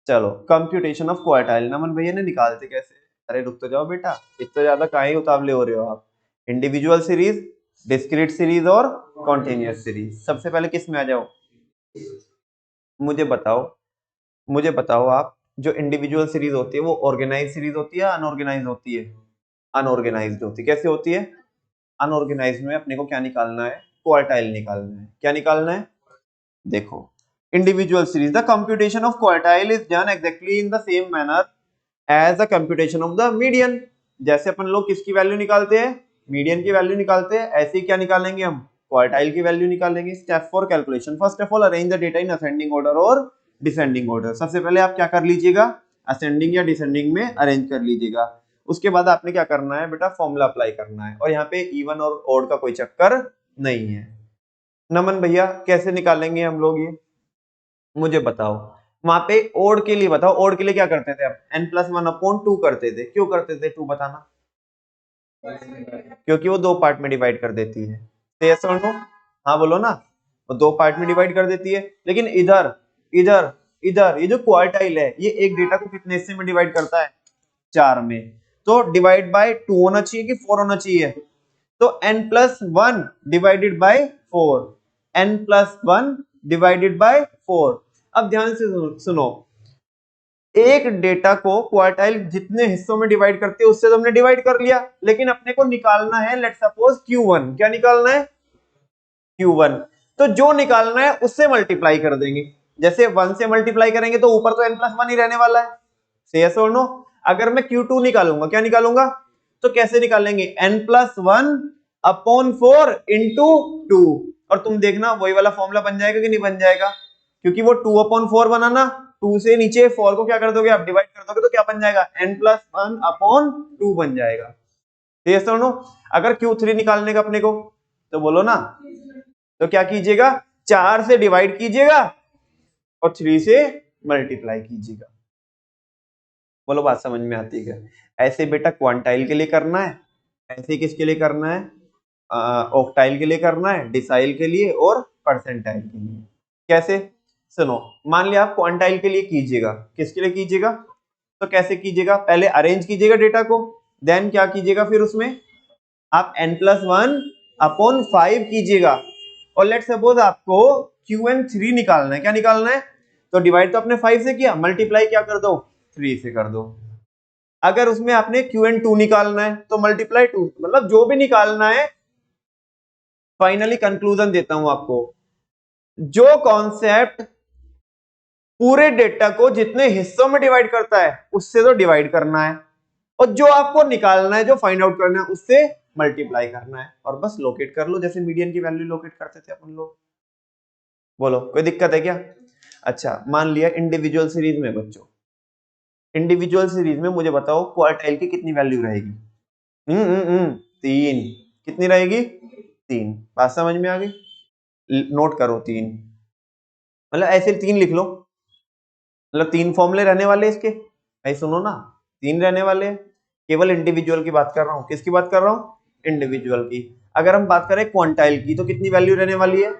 चलो, कंप्यूटेशन ऑफ क्वार्टाइल नमन भैया ने निकालते कैसे? अरे रुक तो जाओ बेटा, इतना ज्यादा काहे उतावले हो रहे हो आप? इंडिविजुअल सीरीज, डिस्क्रीट सीरीज और कॉन्टिन्यूअस सीरीज। सबसे पहले किस में आ जाओ, मुझे बताओ, मुझे बताओ आप, जो इंडिविजुअल सीरीज होती है वो ऑर्गेनाइज सीरीज होती है, अनऑर्गेनाइज होती है? अनऑर्गेनाइज्ड होती है। कैसे होती है? अनऑर्गेनाइज्ड में अपने को क्या निकालना है? क्वार्टाइल निकालना है। क्या निकालना है? देखो, individual series, the computation of quartile is done exactly in the same manner as the computation of the median. जैसे अपन लोग किसकी वैल्यू निकालते हैं? मीडियन की वैल्यू निकालते हैं, ऐसे ही क्या निकालेंगे हम? क्वार्टाइल की वैल्यू निकालेंगे। Step for calculation, first of all arrange the data in ascending order और डिसेंडिंग ऑर्डर। सबसे पहले आप क्या कर लीजिएगा, असेंडिंग या डिसेंडिंग में अरेंज कर लीजिएगा। उसके बाद आपने क्या करना है बेटा, फॉर्मूला अप्लाई करना है, और यहाँ पे इवन और ऑड का कोई चक्कर नहीं है। नमन भैया कैसे निकालेंगे हम लोग ये, मुझे बताओ। वहां पे ओड के लिए बताओ, ओड के लिए क्या करते थे आप, n+1/2 करते थे। क्यों करते थे, तू बताना। क्योंकि वो दो पार्ट में डिवाइड कर देती है। यस और नो, हाँ बोलो ना, वो दो पार्ट में डिवाइड कर देती है। लेकिन इधर इधर इधर ये जो क्वार्टाइल है, ये एक डेटा को कितने हिस्से में डिवाइड करता है, 4 में। तो डिवाइड बाय 2 होना चाहिए कि 4 होना चाहिए, तो n+1 divided by 4, n+1 divided by 4। अब ध्यान से सुनो, एक डेटा को क्वार्टाइल जितने हिस्सों में डिवाइड करते हैं उससे तो हमने डिवाइड कर लिया, लेकिन अपने को निकालना है लेट्स सपोज Q1। क्या निकालना है, Q1। तो जो निकालना है उससे मल्टीप्लाई कर देंगे। जैसे 1 से मल्टीप्लाई करेंगे तो ऊपर तो n+1 ही रहने वाला है, से यस और नो। अगर मैं Q2 निकालूंगा, क्या निकालूंगा, तो कैसे निकालेंगे, n+1/4 इंटू 2। और तुम देखना वही वाला फॉर्मूला बन जाएगा कि नहीं बन जाएगा, क्योंकि वो 2/4 बनाना, 2 से नीचे 4 को क्या कर दोगे आप, डिवाइड कर दोगे, तो क्या बन जाएगा, n+1/2 बन जाएगा। यस और नो। अगर Q3 निकालने का अपने को, तो बोलो ना, तो क्या कीजिएगा, 4 से डिवाइड कीजिएगा और 3 से मल्टीप्लाई कीजिएगा। बोलो बात समझ में आती है। ऐसे बेटा क्वांटाइल के लिए करना है, ऐसे किसके लिए करना है, ऑक्टाइल के लिए करना है, डिसाइल के लिए और परसेंटाइल के लिए। कैसे, सुनो, मान लिया आप क्वांटाइल के लिए कीजिएगा, किसके लिए कीजिएगा, तो कैसे कीजिएगा, पहले अरेंज कीजिएगा डेटा को, देन क्या कीजिएगा, फिर उसमें आप n+1/5 कीजिएगा। और लेट सपोज आपको Qn3 निकालना है, क्या निकालना है, तो डिवाइड तो आपने 5 से किया, मल्टीप्लाई क्या कर दो, 3 से कर दो। अगर उसमें आपने Qn2 निकालना है तो मल्टीप्लाई 2, मतलब जो भी निकालना है। फाइनली कंक्लूजन देता हूं आपको, जो कॉन्सेप्ट पूरे डेटा को जितने हिस्सों में डिवाइड करता है उससे तो डिवाइड करना है, और जो आपको निकालना है, जो फाइंड आउट करना है, उससे मल्टीप्लाई करना है, और बस लोकेट कर लो, जैसे मीडियन की वैल्यू लोकेट करते थे अपन लोग। बोलो कोई दिक्कत है क्या। अच्छा मान लिया इंडिविजुअल सीरीज में बच्चों, इंडिविजुअल सीरीज में मुझे बताओ क्वार्टाइल की कितनी वैल्यू रहेगी, 3। कितनी रहेगी, 3। बात समझ में आ गई, नोट करो 3, मतलब ऐसे 3 लिख लो, मतलब 3 फॉर्मूले रहने वाले इसके, ऐसे सुनो ना, 3 रहने वाले हैं। केवल इंडिविजुअल की बात कर रहा हूं, किसकी बात कर रहा हूं, इंडिविजुअल की। अगर हम बात करें क्वांटाइल की तो कितनी वैल्यू रहने वाली है,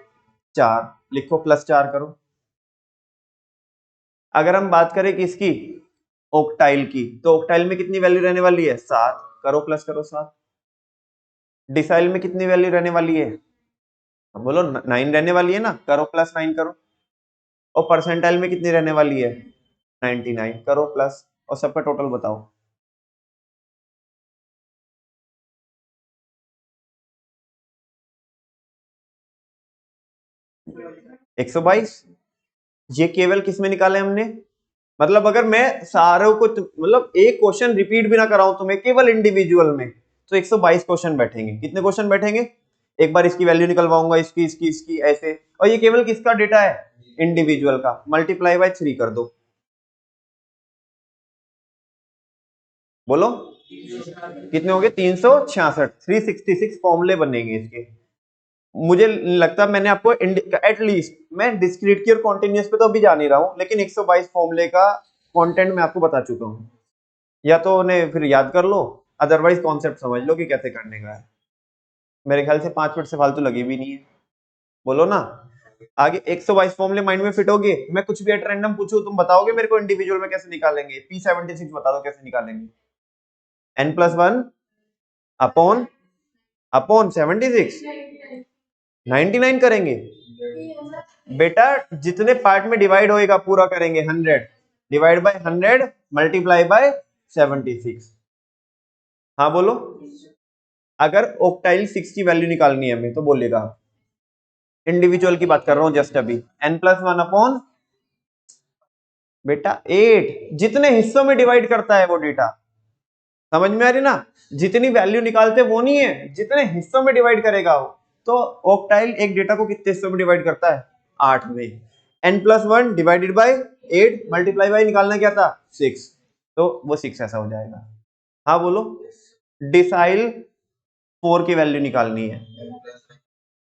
4, लिखो +4 करो। अगर हम बात करें किसकी, ऑक्टाइल की, तो ऑक्टाइल में कितनी वैल्यू रहने वाली है, 7, करो प्लस करो 7। डिसाइल में कितनी वैल्यू रहने वाली है, बोलो 9 रहने वाली है ना, करो +9 करो। और परसेंटाइल में कितनी रहने वाली है, 99, करो प्लस, और सबका टोटल बताओ। एक 122। ये केवल किस में निकाले हमने, मतलब अगर मैं सारों को मतलब एक क्वेश्चन रिपीट भी ना कराऊं तुम्हें, केवल इंडिविजुअल में, तो 122 क्वेश्चन बैठेंगे। कितने क्वेश्चन बैठेंगे, एक बार इसकी वैल्यू निकलवाऊंगा, इसकी इसकी इसकी ऐसे, और ये केवल किसका डेटा है, इंडिविजुअल का। मल्टीप्लाई बाय 3 कर दो, बोलो कितने होंगे, 366, 366 फॉर्मूले बनेंगे इसके। मुझे लगता है मैंने आपको एटलीस्ट, मैं डिस्क्रीट की और कॉन्टिन्यूस पे तो अभी जा नहीं रहा हूं, लेकिन 122 फॉर्मूले का कंटेंट मैं आपको बता चुका हूं। या तो उन्हें फिर याद कर लो, अदरवाइज कॉन्सेप्ट समझ लो कि कैसे करने का है। मेरे ख्याल से 5 मिनट से फालतू लगी भी नहीं है, बोलो ना। आगे 122 फॉर्मूले माइंड में फिट होगे, मैं कुछ भी एट रैंडम पूछूं तुम बताओगे मेरे को इंडिविजुअल में कैसे निकालेंगे, P76 बता दो कैसे निकालेंगे, n+1 अपॉन अपॉन 76, 99 करेंगे बेटा, जितने पार्ट में डिवाइड होएगा पूरा करेंगे, 100 डिवाइड बाय 100 मल्टीप्लाई बाय 76। हाँ बोलो, अगर ऑक्टाइल 6 की वैल्यू निकालनी है हमें तो बोलेगा, इंडिविजुअल की बात कर रहा हूं जस्ट अभी, n+1 अपॉन बेटा 8, जितने हिस्सों में डिवाइड करता है वो डेटा, समझ में आ रही ना, जितनी वैल्यू निकालते वो नहीं है, जितने हिस्सों में डिवाइड करेगा वो। तो ऑक्टाइल एक डेटा को कितने हिस्सों में डिवाइड करता है, 8 में। n+1 divided by 8 multiply by निकालना क्या था 6, तो वो 6 ऐसा हो जाएगा। हाँ बोलो, डिसाइल 4 की वैल्यू निकालनी है,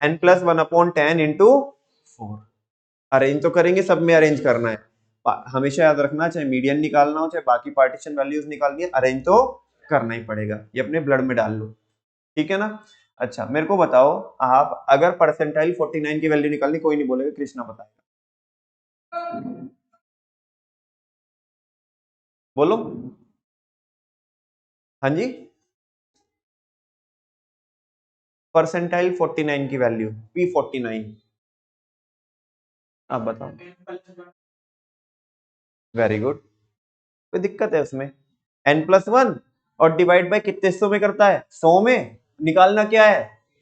n+1/10 इंटू 4। अरेंज तो करेंगे, सब में अरेंज करना है, हमेशा याद रखना, चाहे मीडियन निकालना हो चाहे बाकी पार्टीशन वैल्यूज निकालनी है, अरेंज तो करना ही पड़ेगा, ये अपने ब्लड में डाल लो, ठीक है ना। अच्छा मेरे को बताओ, आप अगर परसेंटाइल 49 की वैल्यू निकालनी, कोई नहीं बोलेगा, कृष्णा बताएगा, बोलो। हाँ जी, परसेंटाइल 49 की वैल्यू P49, आप बताओ। वेरी गुड, कोई दिक्कत है उसमें, n+1 और डिवाइड बाय कितने सौ में करता है 100 में, निकालना क्या है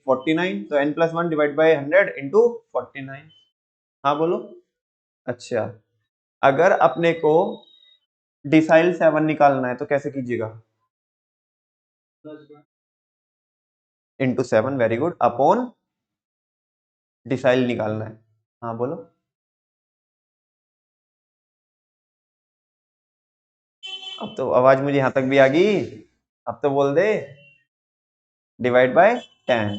49, तो n+1 डिवाइड बाय 100 इंटू 49। हाँ बोलो। अच्छा अगर अपने को डिसाइल 7 निकालना है तो कैसे कीजिएगा, into 7, very good, upon decile निकालना है। हाँ बोलो। अब तो आवाज मुझे यहां तक भी आ गई, अब तो बोल दे, डिवाइड बाय 10,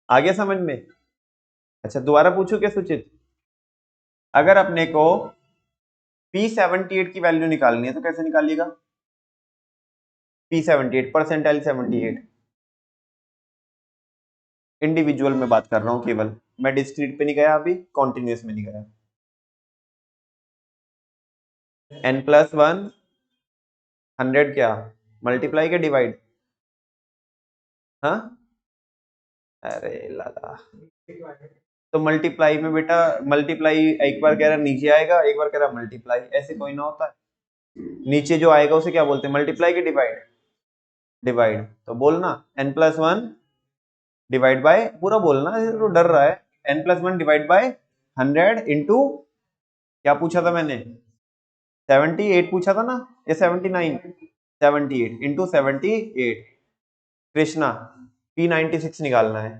आ गया समझ में। अच्छा दोबारा पूछू क्या सुचित, अगर अपने को P78 की वैल्यू निकालनी है तो कैसे निकालिएगा, P78 परसेंटाइल 78, इंडिविजुअल में बात कर रहा हूं केवल, मैं डिस्क्रीट पे नहीं गया, अभी कॉन्टिन्यूस में नहीं गया। n+1 100 क्या मल्टीप्लाई के डिवाइड, हाँ अरे लाला, तो मल्टीप्लाई में बेटा, मल्टीप्लाई एक बार कह रहा नीचे आएगा, एक बार कह रहा मल्टीप्लाई, ऐसे कोई ना होता है, नीचे जो आएगा उसे क्या बोलते हैं मल्टीप्लाई के डिवाइड, डिवाइड तो बोलना n+1 डिवाइड बाय, पूरा बोलना, तो डर रहा है, n+1 डिवाइड बाय 100 इंटू, क्या पूछा था मैंने 78 पूछा था ना, या 79, 78 इंटू 78, कृष्णा P96 निकालना है,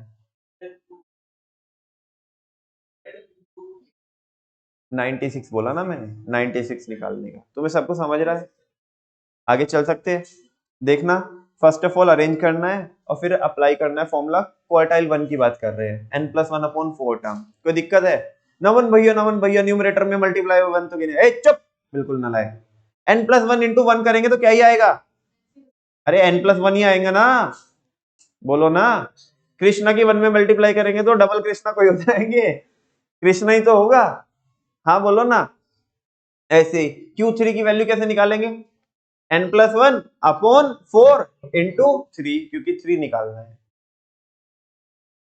96 बोला ना मैंने, 96 निकालने का, तुम्हें सबको समझ रहा है, आगे चल सकते हैं। देखना, फर्स्ट ऑफ ऑल अरेंज करना है और फिर अप्लाई करना है फॉर्मूला, क्वार्टाइल 1 की बात कर रहे हैं, n+1/4 टर्म, कोई दिक्कत है, नवन भैया न्यूमरेटर में मल्टीप्लाई 1 तो गिने, चुप बिल्कुल ना लाए, n+1 इंटू 1 करेंगे तो क्या ही आएगा, अरे n+1 ही आएगा ना, बोलो ना, कृष्णा की 1 में मल्टीप्लाई करेंगे तो डबल कृष्णा कोई हो जाएंगे, कृष्णा ही तो होगा, हाँ बोलो ना। ऐसे Q3 की वैल्यू कैसे निकालेंगे, n+1/4 इंटू 3, क्योंकि 3 निकालना है,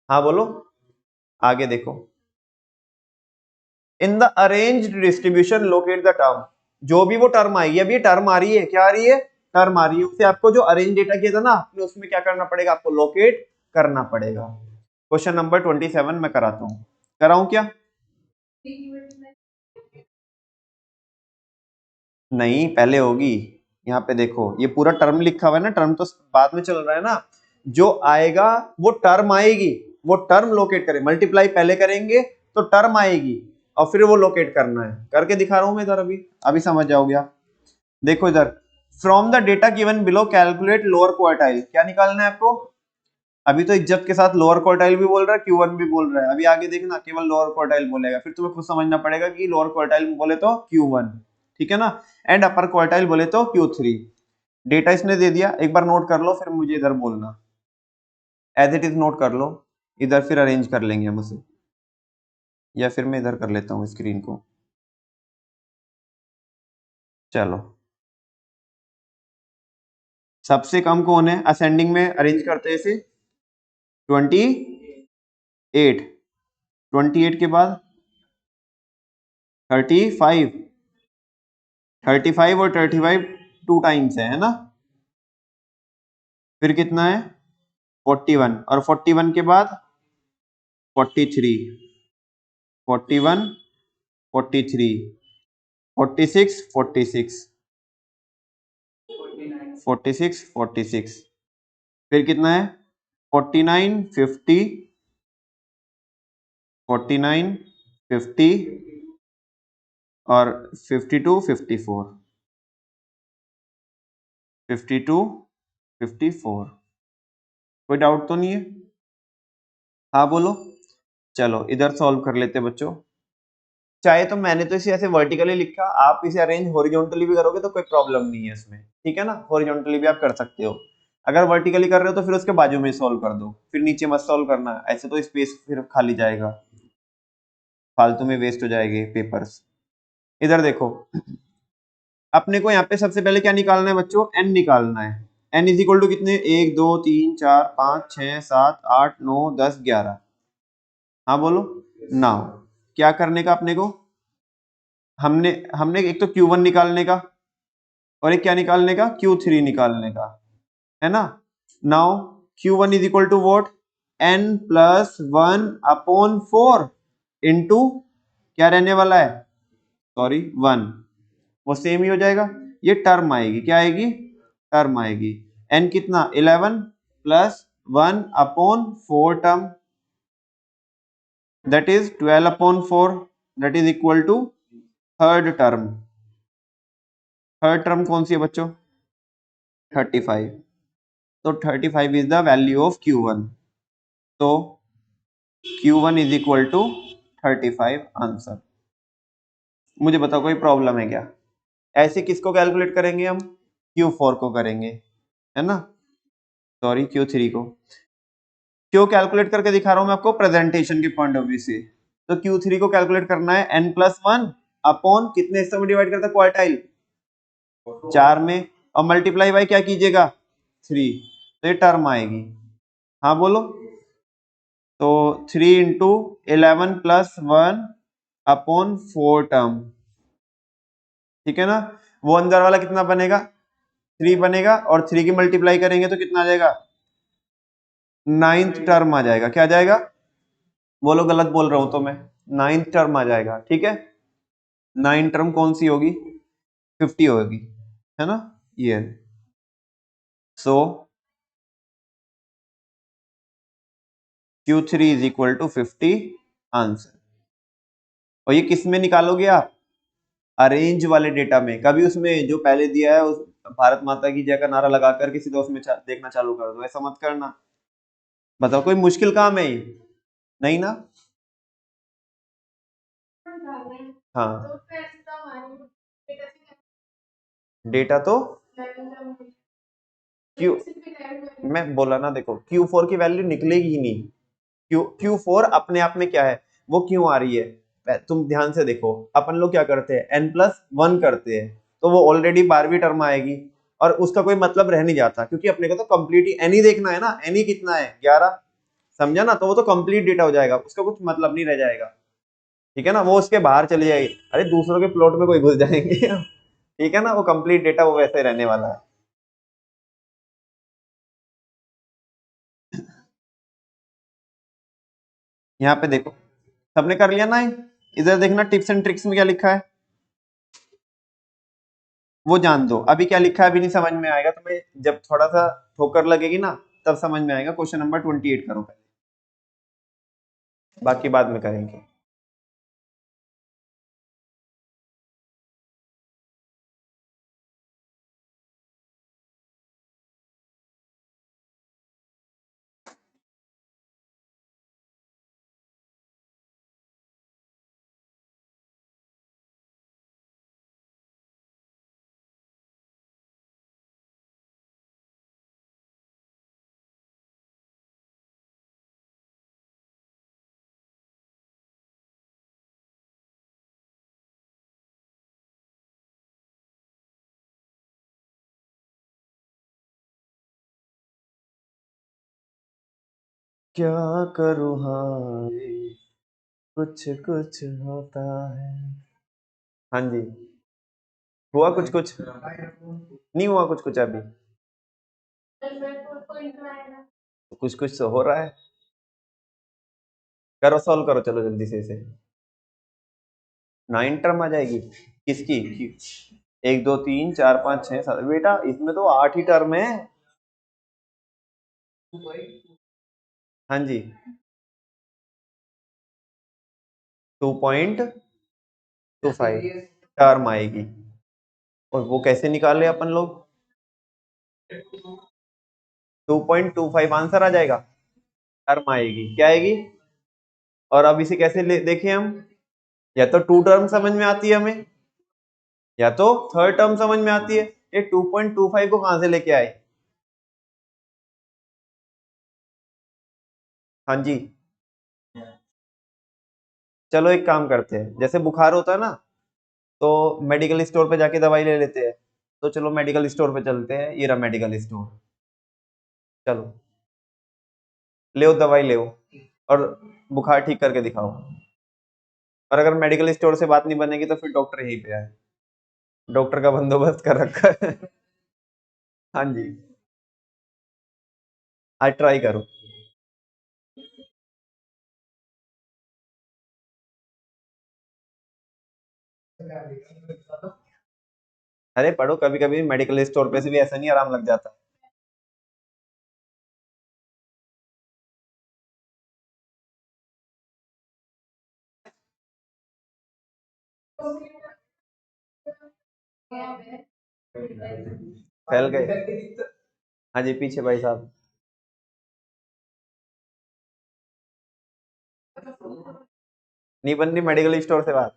हाँ बोलो। आगे देखो, इन the arranged distribution locate the term, जो भी वो टर्म आएगी, अभी टर्म आ रही है, क्या आ रही है टर्म आ रही है, उससे आपको जो अरेंज डेटा किया था ना आपने, उसमें क्या करना पड़ेगा, आपको लोकेट करना पड़ेगा। क्वेश्चन नंबर 27 में कराता हूं, कराऊं क्या, नहीं पहले होगी, यहाँ पे देखो ये पूरा टर्म लिखा हुआ है ना, टर्म तो बाद में चल रहा है ना, जो आएगा वो टर्म आएगी, वो टर्म लोकेट करें, मल्टीप्लाई पहले करेंगे तो टर्म आएगी और फिर वो लोकेट करना है, करके दिखा रहा हूं मैं इधर, अभी अभी समझ जाओगे आप। देखो इधर, from the data given below calculate lower quartile, क्या निकालना है आपको, अभी तो इज्जत के साथ लोअर क्वार्टाइल भी बोल रहा है, Q1 भी बोल रहा है, अभी आगे देखना केवल लोअर क्वार्टाइल बोलेगा, फिर तुम्हें खुद समझना पड़ेगा कि लोअर क्वार्टाइल बोले तो Q1, ठीक है ना, एंड अपर क्वार्टाइल बोले तो Q3। डेटा इसने दे दिया, एक बार नोट कर लो फिर मुझे इधर बोलना, एज इट इज नोट कर लो, इधर फिर अरेंज कर लेंगे हम उसे, या फिर मैं इधर कर लेता हूँ स्क्रीन को, चलो सबसे कम कौन है, असेंडिंग में अरेंज करते हैं इसे, 28, 28 के बाद 35, 35 और 35 टू टाइम्स है ना, फिर कितना है 41, और 41 के बाद 43, 41, 43, 46, 46, 46, 46, फिर कितना है 49, 50, 49, 50 और 52 54 52 54। कोई डाउट तो नहीं है? हाँ बोलो। चलो इधर सॉल्व कर लेते बच्चों। चाहे तो मैंने तो इसे ऐसे वर्टिकली लिखा, आप इसे अरेंज हॉरिजॉन्टली भी करोगे तो कोई प्रॉब्लम नहीं है इसमें, ठीक है ना। हॉरिजॉन्टली भी आप कर सकते हो। अगर वर्टिकली कर रहे हो तो फिर उसके बाजू में सॉल्व कर दो, फिर नीचे मत सॉल्व करना, ऐसे तो स्पेस फिर खाली जाएगा, फालतू में वेस्ट हो जाएंगे पेपर्स। इधर देखो, अपने को यहाँ पे सबसे पहले क्या निकालना है बच्चों? n निकालना है। n इज इक्वल टू कितने? 1 2 3 4 5 6 7 8 9 10 11। हाँ बोलो। नाउ क्या करने का अपने को? हमने हमने एक तो Q1 निकालने का, और एक क्या निकालने का? Q3 निकालने का, है ना। Now Q1 is equal to what? n plus 1/4 into क्या रहने वाला है? सॉरी 1, वो सेम ही हो जाएगा। ये टर्म आएगी, क्या आएगी? टर्म आएगी। n कितना? 11 plus 1/4 term, that is 12/4, that is equal to third term. Third term कौन सी है बच्चों? 35। तो 35 is the value of Q1। तो Q1 is equal to 35 answer. मुझे बताओ कोई प्रॉब्लम है क्या? ऐसे किसको कैलकुलेट करेंगे हम? Q4 को करेंगे, है ना। सॉरी Q3 को। क्यों कैलकुलेट करके दिखा रहा हूं मैं आपको? प्रेजेंटेशन के पॉइंट ऑफ व्यू से। तो Q3 को कैलकुलेट करना है n+1 अपॉन कितने हिस्सों में डिवाइड करता है? क्वार्टाइल 4 में, और मल्टीप्लाई बाय क्या कीजिएगा? 3। तो ये टर्म आएगी। हाँ बोलो। तो 3 इंटू 11 प्लस 1/4 टर्म, ठीक है ना। वो अंदर वाला कितना बनेगा? 3 बनेगा, और 3 की मल्टीप्लाई करेंगे तो कितना आ जाएगा? 9th टर्म आ जाएगा। क्या आ जाएगा? बोलो, गलत बोल रहा हूं तो मैं? 9th टर्म आ जाएगा, ठीक है। 9 टर्म कौन सी होगी? 50 होगी, है ना। ये so Q3 is equal to 50 answer. और ये किस में निकालोगे आप? अरेंज वाले डेटा में। कभी उसमें जो पहले दिया है उस भारत माता की जय का नारा लगा करके सीधा उसमें देखना चालू कर दो, ऐसा मत करना। बताओ कोई मुश्किल काम है ये? नहीं ना। हाँ, डेटा तो क्यू, मैं बोला ना, देखो Q4 की वैल्यू निकलेगी ही नहीं। Q4 अपने आप में क्या है? वो क्यों आ रही है? तुम ध्यान से देखो, अपन लोग क्या करते हैं? n+1 करते हैं, तो वो ऑलरेडी 12वीं टर्म आएगी, और उसका कोई मतलब रह नहीं जाता, क्योंकि अपने को तो कंप्लीट ही n ही देखना है ना। n ही कितना है? 11। समझा ना। तो वो तो कंप्लीट डेटा हो जाएगा, उसका कुछ मतलब नहीं रह जाएगा, ठीक है ना। वो उसके बाहर चली जाएगी, अरे दूसरों के प्लॉट में कोई घुस जाएंगे ठीक है ना। वो कंप्लीट डेटा वो वैसे रहने वाला है। यहाँ पे देखो, सबने कर लिया ना? इधर देखना टिप्स एंड ट्रिक्स में क्या लिखा है, वो जान दो। अभी क्या लिखा है अभी नहीं समझ में आएगा तुम्हें, जब थोड़ा सा ठोकर लगेगी ना तब समझ में आएगा। क्वेश्चन नंबर 28 करो पहले, बाकी बाद में करेंगे। क्या करूँ हाय, कुछ कुछ होता है। हाँ जी, हुआ कुछ कुछ? नहीं हुआ कुछ कुछ अभी? कुछ कुछ तो हो रहा है। करो, सॉल्व करो, चलो जल्दी से इसे। 9 टर्म आ जाएगी किसकी? 1 2 3 4 5 6 7, बेटा इसमें तो 8 ही टर्म है। हाँ जी। 2.25 टर्म आएगी। और वो कैसे निकाले अपन लोग? 2.25 आंसर आ जाएगा, टर्म आएगी, क्या आएगी? और अब इसे कैसे देखें हम? या तो टू टर्म समझ में आती है हमें, या तो थर्ड टर्म समझ में आती है। ये 2.25 को कहां से लेके आए? हाँ जी, चलो एक काम करते हैं, जैसे बुखार होता है ना, तो मेडिकल स्टोर पे जाके दवाई ले लेते हैं। तो चलो मेडिकल स्टोर पे चलते हैं, ये रहा मेडिकल स्टोर। चलो ले दवाई ले, और बुखार ठीक करके दिखाओ। और अगर मेडिकल स्टोर से बात नहीं बनेगी तो फिर डॉक्टर यहीं पे आए, डॉक्टर का बंदोबस्त कर रखा है। हाँ जी, आज ट्राई करो। अरे पढ़ो, कभी कभी मेडिकल स्टोर पे से भी ऐसा नहीं आराम लग जाता। फैल गए। हाँ जी, पीछे भाई साहब। नहीं बन रही मेडिकल स्टोर से बात?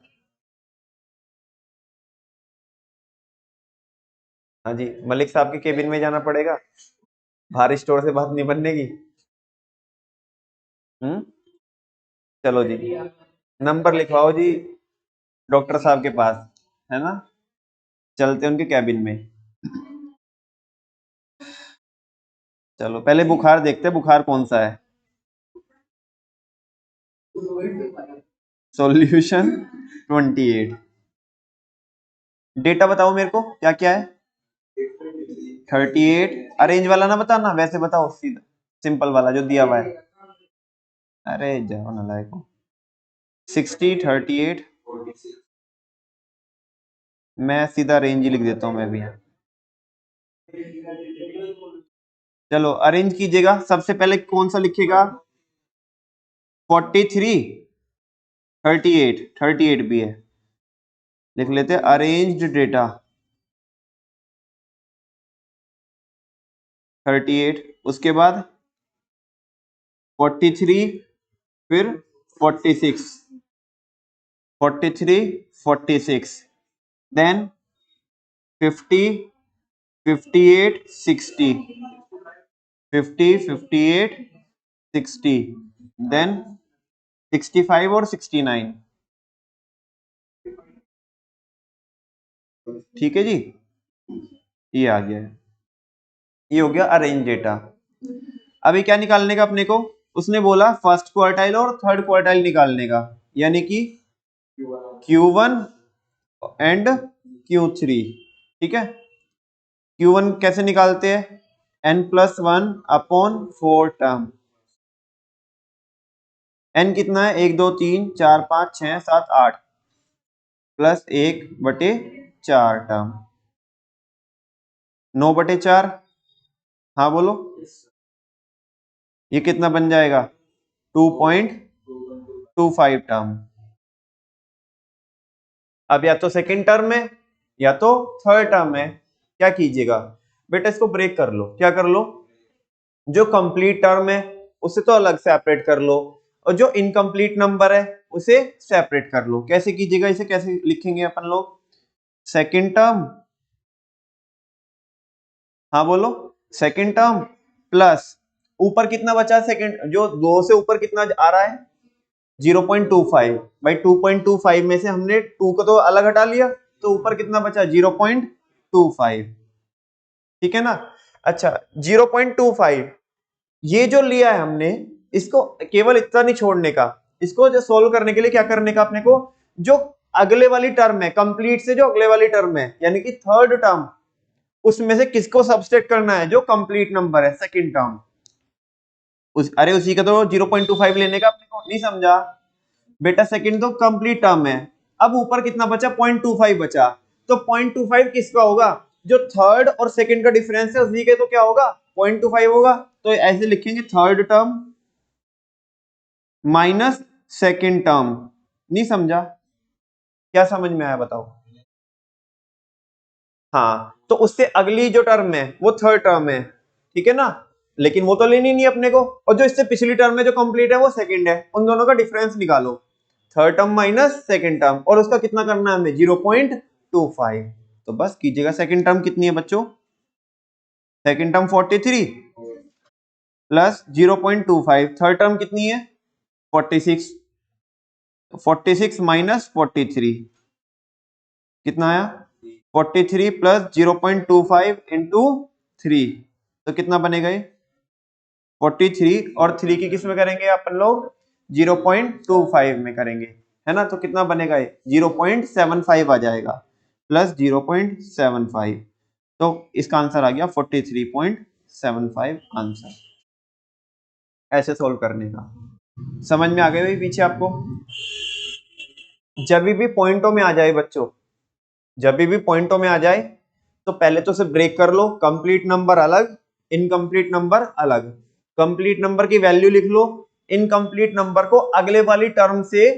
हाँ जी, मलिक साहब के केबिन में जाना पड़ेगा, बाहर स्टोर से बात नहीं बनने की। हम्म, चलो जी, नंबर लिखवाओ जी डॉक्टर साहब के पास, है ना? चलते हैं उनके कैबिन में। चलो पहले बुखार देखते हैं, बुखार कौन सा है। सॉल्यूशन 28। डेटा बताओ मेरे को, क्या क्या है? 38। अरेंज वाला ना बताना, वैसे बताओ सीधा, सिंपल वाला जो दिया हुआ है। अरे जाओ ना लायक। 60, 38। मैं सीधा रेंज ही लिख देता हूँ मैं भी। चलो अरेंज कीजिएगा, सबसे पहले कौन सा लिखेगा? 43, 38, 38 भी है, लिख लेते हैं अरेंज्ड डेटा 38। उसके बाद 43, फिर 46, 43, 46, देन 50, 58, 60, 50, 58, 60, देन 65 और 69। ठीक है जी, ये आ गया है, ये हो गया अरेंज डेटा। अभी क्या निकालने का अपने को? उसने बोला फर्स्ट क्वार्टाइल और थर्ड क्वार्टाइल निकालने का, यानी कि Q1 एंड Q3। ठीक है, Q1 कैसे निकालते हैं? n+1/4 term. n कितना है? 1 2 3 4 5 6 7 8 प्लस 1/4 टर्म, 9/4। हाँ बोलो, ये कितना बन जाएगा? 2.25 टर्म। अब या तो सेकेंड टर्म में या तो थर्ड टर्म में, क्या कीजिएगा बेटा, इसको ब्रेक कर लो। क्या कर लो? जो कंप्लीट टर्म है उसे तो अलग सेपरेट कर लो, और जो इनकम्प्लीट नंबर है उसे सेपरेट कर लो। कैसे कीजिएगा इसे, कैसे लिखेंगे अपन लोग? सेकेंड टर्म, हाँ बोलो, सेकेंड टर्म प्लस ऊपर कितना बचा? सेकेंड जो दो से ऊपर कितना आ रहा है? 0.25। भाई 2.25 में से हमने 2 को तो अलग हटा लिया, तो ऊपर कितना बचा? 0.25। ठीक है ना? अच्छा, 0.25 ये जो लिया है हमने, इसको केवल इतना नहीं छोड़ने का, इसको जो सोल्व करने के लिए क्या करने का अपने को? जो अगले वाली टर्म है, कंप्लीट से जो अगले वाली टर्म है, यानी कि थर्ड टर्म, उसमें से किसको सबस्ट्रैक्ट करना है? जो कंप्लीट नंबर है, सेकंड टर्म। अरे उसी का तो 0.25 लेने का अपने को, नहीं समझा बेटा? सेकंड तो कंप्लीट टर्म है। अब ऊपर कितना बचा? 0.25 बचा, तो 0.25 किसका होगा? जो थर्ड और सेकंड का डिफरेंस है उसी के, तो क्या होगा? 0.25 होगा। तो ऐसे लिखेंगे third term minus second term, नहीं समझा? क्या समझ में आया बताओ? हाँ, तो उससे अगली जो टर्म है वो थर्ड टर्म है, ठीक है ना, लेकिन वो तो लेनी नहीं अपने को, और जो इससे पिछली टर्म में जो कंप्लीट है वो सेकंड है, उन दोनों का डिफरेंस निकालो, third term minus second term, और उसका कितना करना है हमें 0.25। तो बस कीजिएगा, सेकंड टर्म कितनी है बच्चों? Second term 43 plus 0.25, third term कितनी है 46, 46 माइनस 43 कितना आया 43 प्लस 0.25 इंटू 3, तो कितना बनेगा ये 43, और 3 की किस में करेंगे अपन लोग 0.25 में करेंगे, है ना, तो कितना बनेगा ये 0.75 आ जाएगा, प्लस 0.75, तो इसका आंसर आ गया 43.75 आंसर। ऐसे सोल्व करने का समझ में आ गया भाई पीछे आपको? जब भी पॉइंटों में आ जाए बच्चों, जब भी पॉइंटों में आ जाए तो पहले तो उसे ब्रेक कर लो, कंप्लीट नंबर अलग, इनकम्प्लीट नंबर अलग, कंप्लीट नंबर की वैल्यू लिख लो, इनकम्प्लीट नंबर को अगले वाली टर्म से,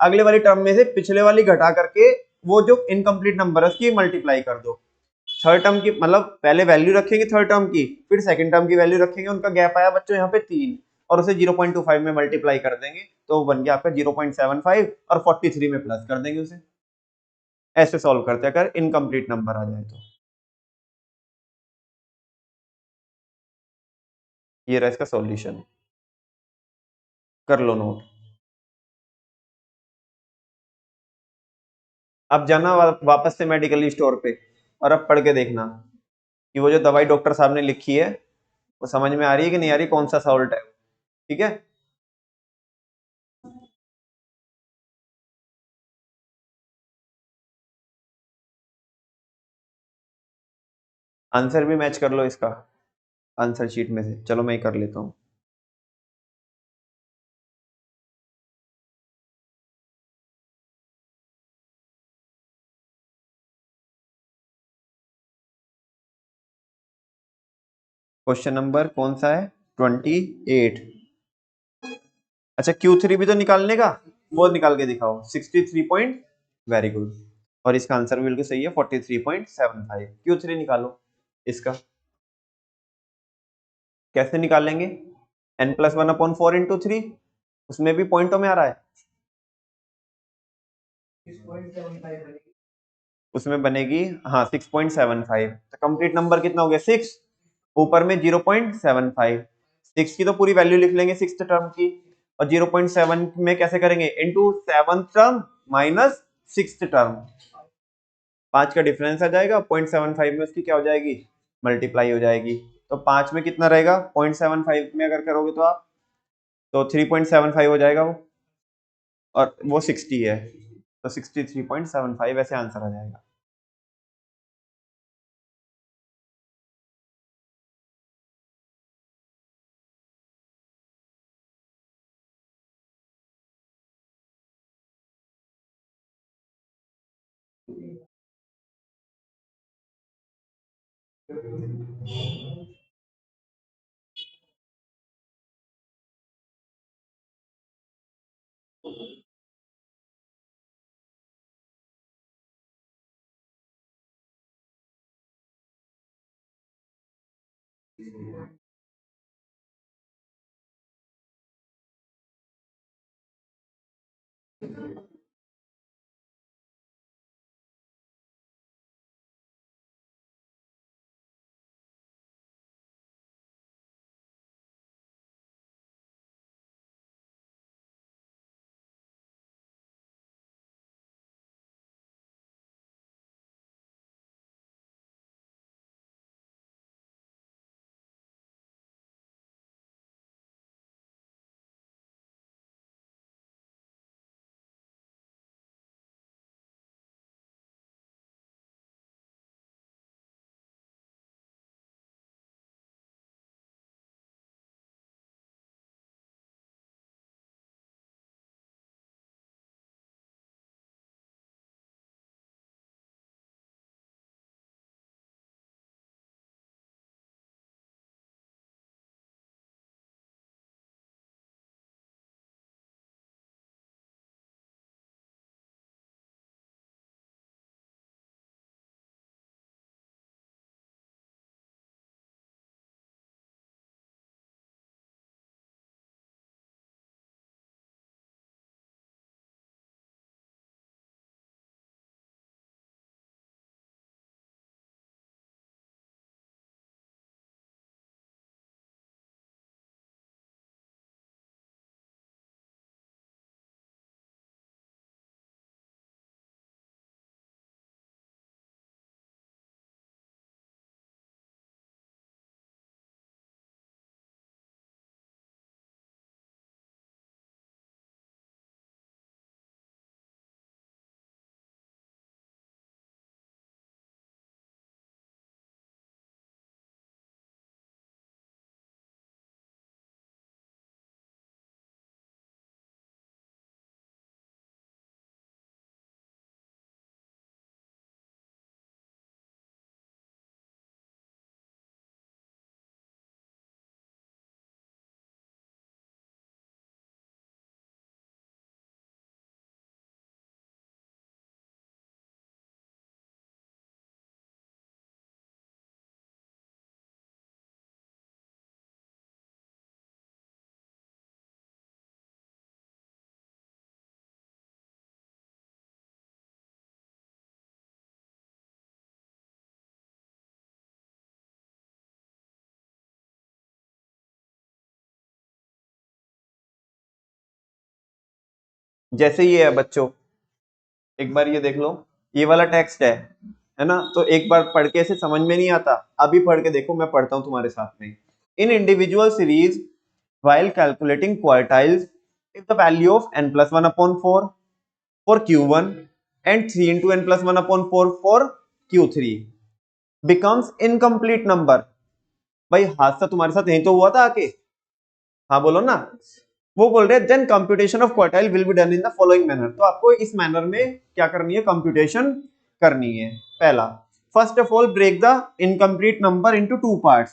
अगले वाली टर्म में से पिछले वाली घटा करके वो जो इनकम्प्लीट नंबर है उसकी मल्टीप्लाई कर दो, थर्ड टर्म की मतलब पहले वैल्यू रखेंगे थर्ड टर्म की, फिर सेकंड टर्म की वैल्यू रखेंगे, उनका गैप आया बच्चों यहाँ पे 3, और उसे 0.25 में मल्टीप्लाई कर देंगे तो वो बन गया आपका 0.75, और 43 में प्लस कर देंगे उसे। ऐसे सॉल्व करते हैं अगर इनकम्प्लीट नंबर आ जाए तो। ये रहा इसका सॉल्यूशन, कर लो नोट। अब जाना वापस से मेडिकल स्टोर पे, और अब पढ़ के देखना कि वो जो दवाई डॉक्टर साहब ने लिखी है वो समझ में आ रही है कि नहीं आ रही, कौन सा सॉल्ट है, ठीक है। आंसर भी मैच कर लो इसका आंसर शीट में से, चलो मैं ही कर लेता हूँ। क्वेश्चन नंबर कौन सा है 28। अच्छा Q3 भी तो निकालने का, वो निकाल के दिखाओ 63 पॉइंट, वेरी गुड, और इसका आंसर भी बिल्कुल सही है 43.75। Q3 निकालो इसका, कैसे निकालेंगे, n+1/4 इंटू 3, उसमें भी पॉइंटों में आ रहा है, उसमें बनेगी हाँ 6.75, तो कंप्लीट नंबर कितना हो गया 6, ऊपर में 0.75, 6 की तो पूरी वैल्यू लिख लेंगे सिक्स टर्म की, और 0.7 में कैसे करेंगे into seventh term minus six term, 5 का डिफरेंस आ जाएगा, 0.75 में उसकी क्या हो जाएगी मल्टीप्लाई हो जाएगी, तो 5 में कितना रहेगा 0.75 में अगर करोगे तो आप, तो 3.75 हो जाएगा वो, और वो 60 है, तो 63.75 ऐसे आंसर आ जाएगा। जैसे ये है बच्चों, एक बार ये देख लो, ये वाला टेक्स्ट है ना, तो एक बार पढ़ के ऐसे समझ में नहीं आता, अभी पढ़ के देखो, मैं पढ़ता हूं तुम्हारे साथ में। In individual series while calculating quartiles, if the value of n plus 1 upon 4 for q1 and 3 into n plus 1 upon 4 for q3 becomes incomplete number। भाई हादसा तुम्हारे साथ यही तो हुआ था आके, हाँ बोलो ना। वो बोल रहे हैं then computation of quartile will be done in the following manner, तो आपको इस मैनर में क्या करनी है, कंप्यूटेशन करनी है। पहला, first of all break the incomplete number into two parts,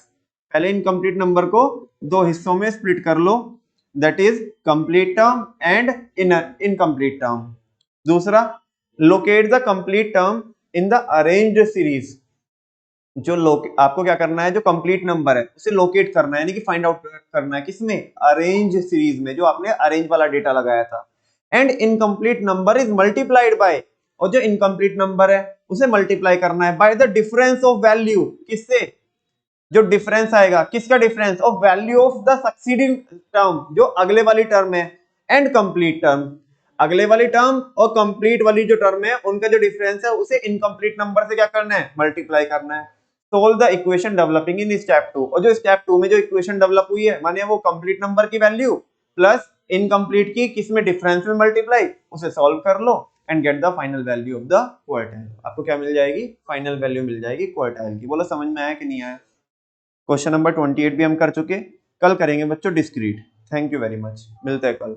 पहले इनकम्प्लीट नंबर को दो हिस्सों में स्प्लिट कर लो, that is complete term and incomplete term. दूसरा, locate the complete term in the arranged series, जो आपको क्या करना है, जो कंप्लीट नंबर है उसे लोकेट करना है, यानी कि फाइंड आउट करना है, किसमें, अरेंज सीरीज में, जो आपने अरेंज वाला डेटा लगाया था। And incomplete number is multiplied by, और जो इनकम्प्लीट नंबर है उसे मल्टीप्लाई करना है by the difference of value, किससे, जो डिफरेंस आएगा, किसका difference, of value of the succeeding term, जो अगले वाली टर्म है, एंड कंप्लीट टर्म, अगले वाली टर्म और कंप्लीट वाली जो टर्म है उनका जो डिफरेंस है उसे इनकम्प्लीट नंबर से क्या करना है, मल्टीप्लाई करना है। Solve the equation developing in step 2, और जो स्टेप 2 में जो इक्वेशन डेवलप हुई है, माने वो कंप्लीट नंबर की वैल्यू प्लस इनकम्प्लीट की किसमें, डिफरेंस में मल्टीप्लाई, उसे सॉल्व कर लो and get the final value of the quartile. आपको क्या मिल जाएगी, फाइनल वैल्यू मिल जाएगी क्वार्टाइल की। बोलो समझ में आया कि नहीं आया। क्वेश्चन नंबर 28 भी हम कर चुके, कल करेंगे बच्चों discrete. Thank you very much, मिलते हैं कल।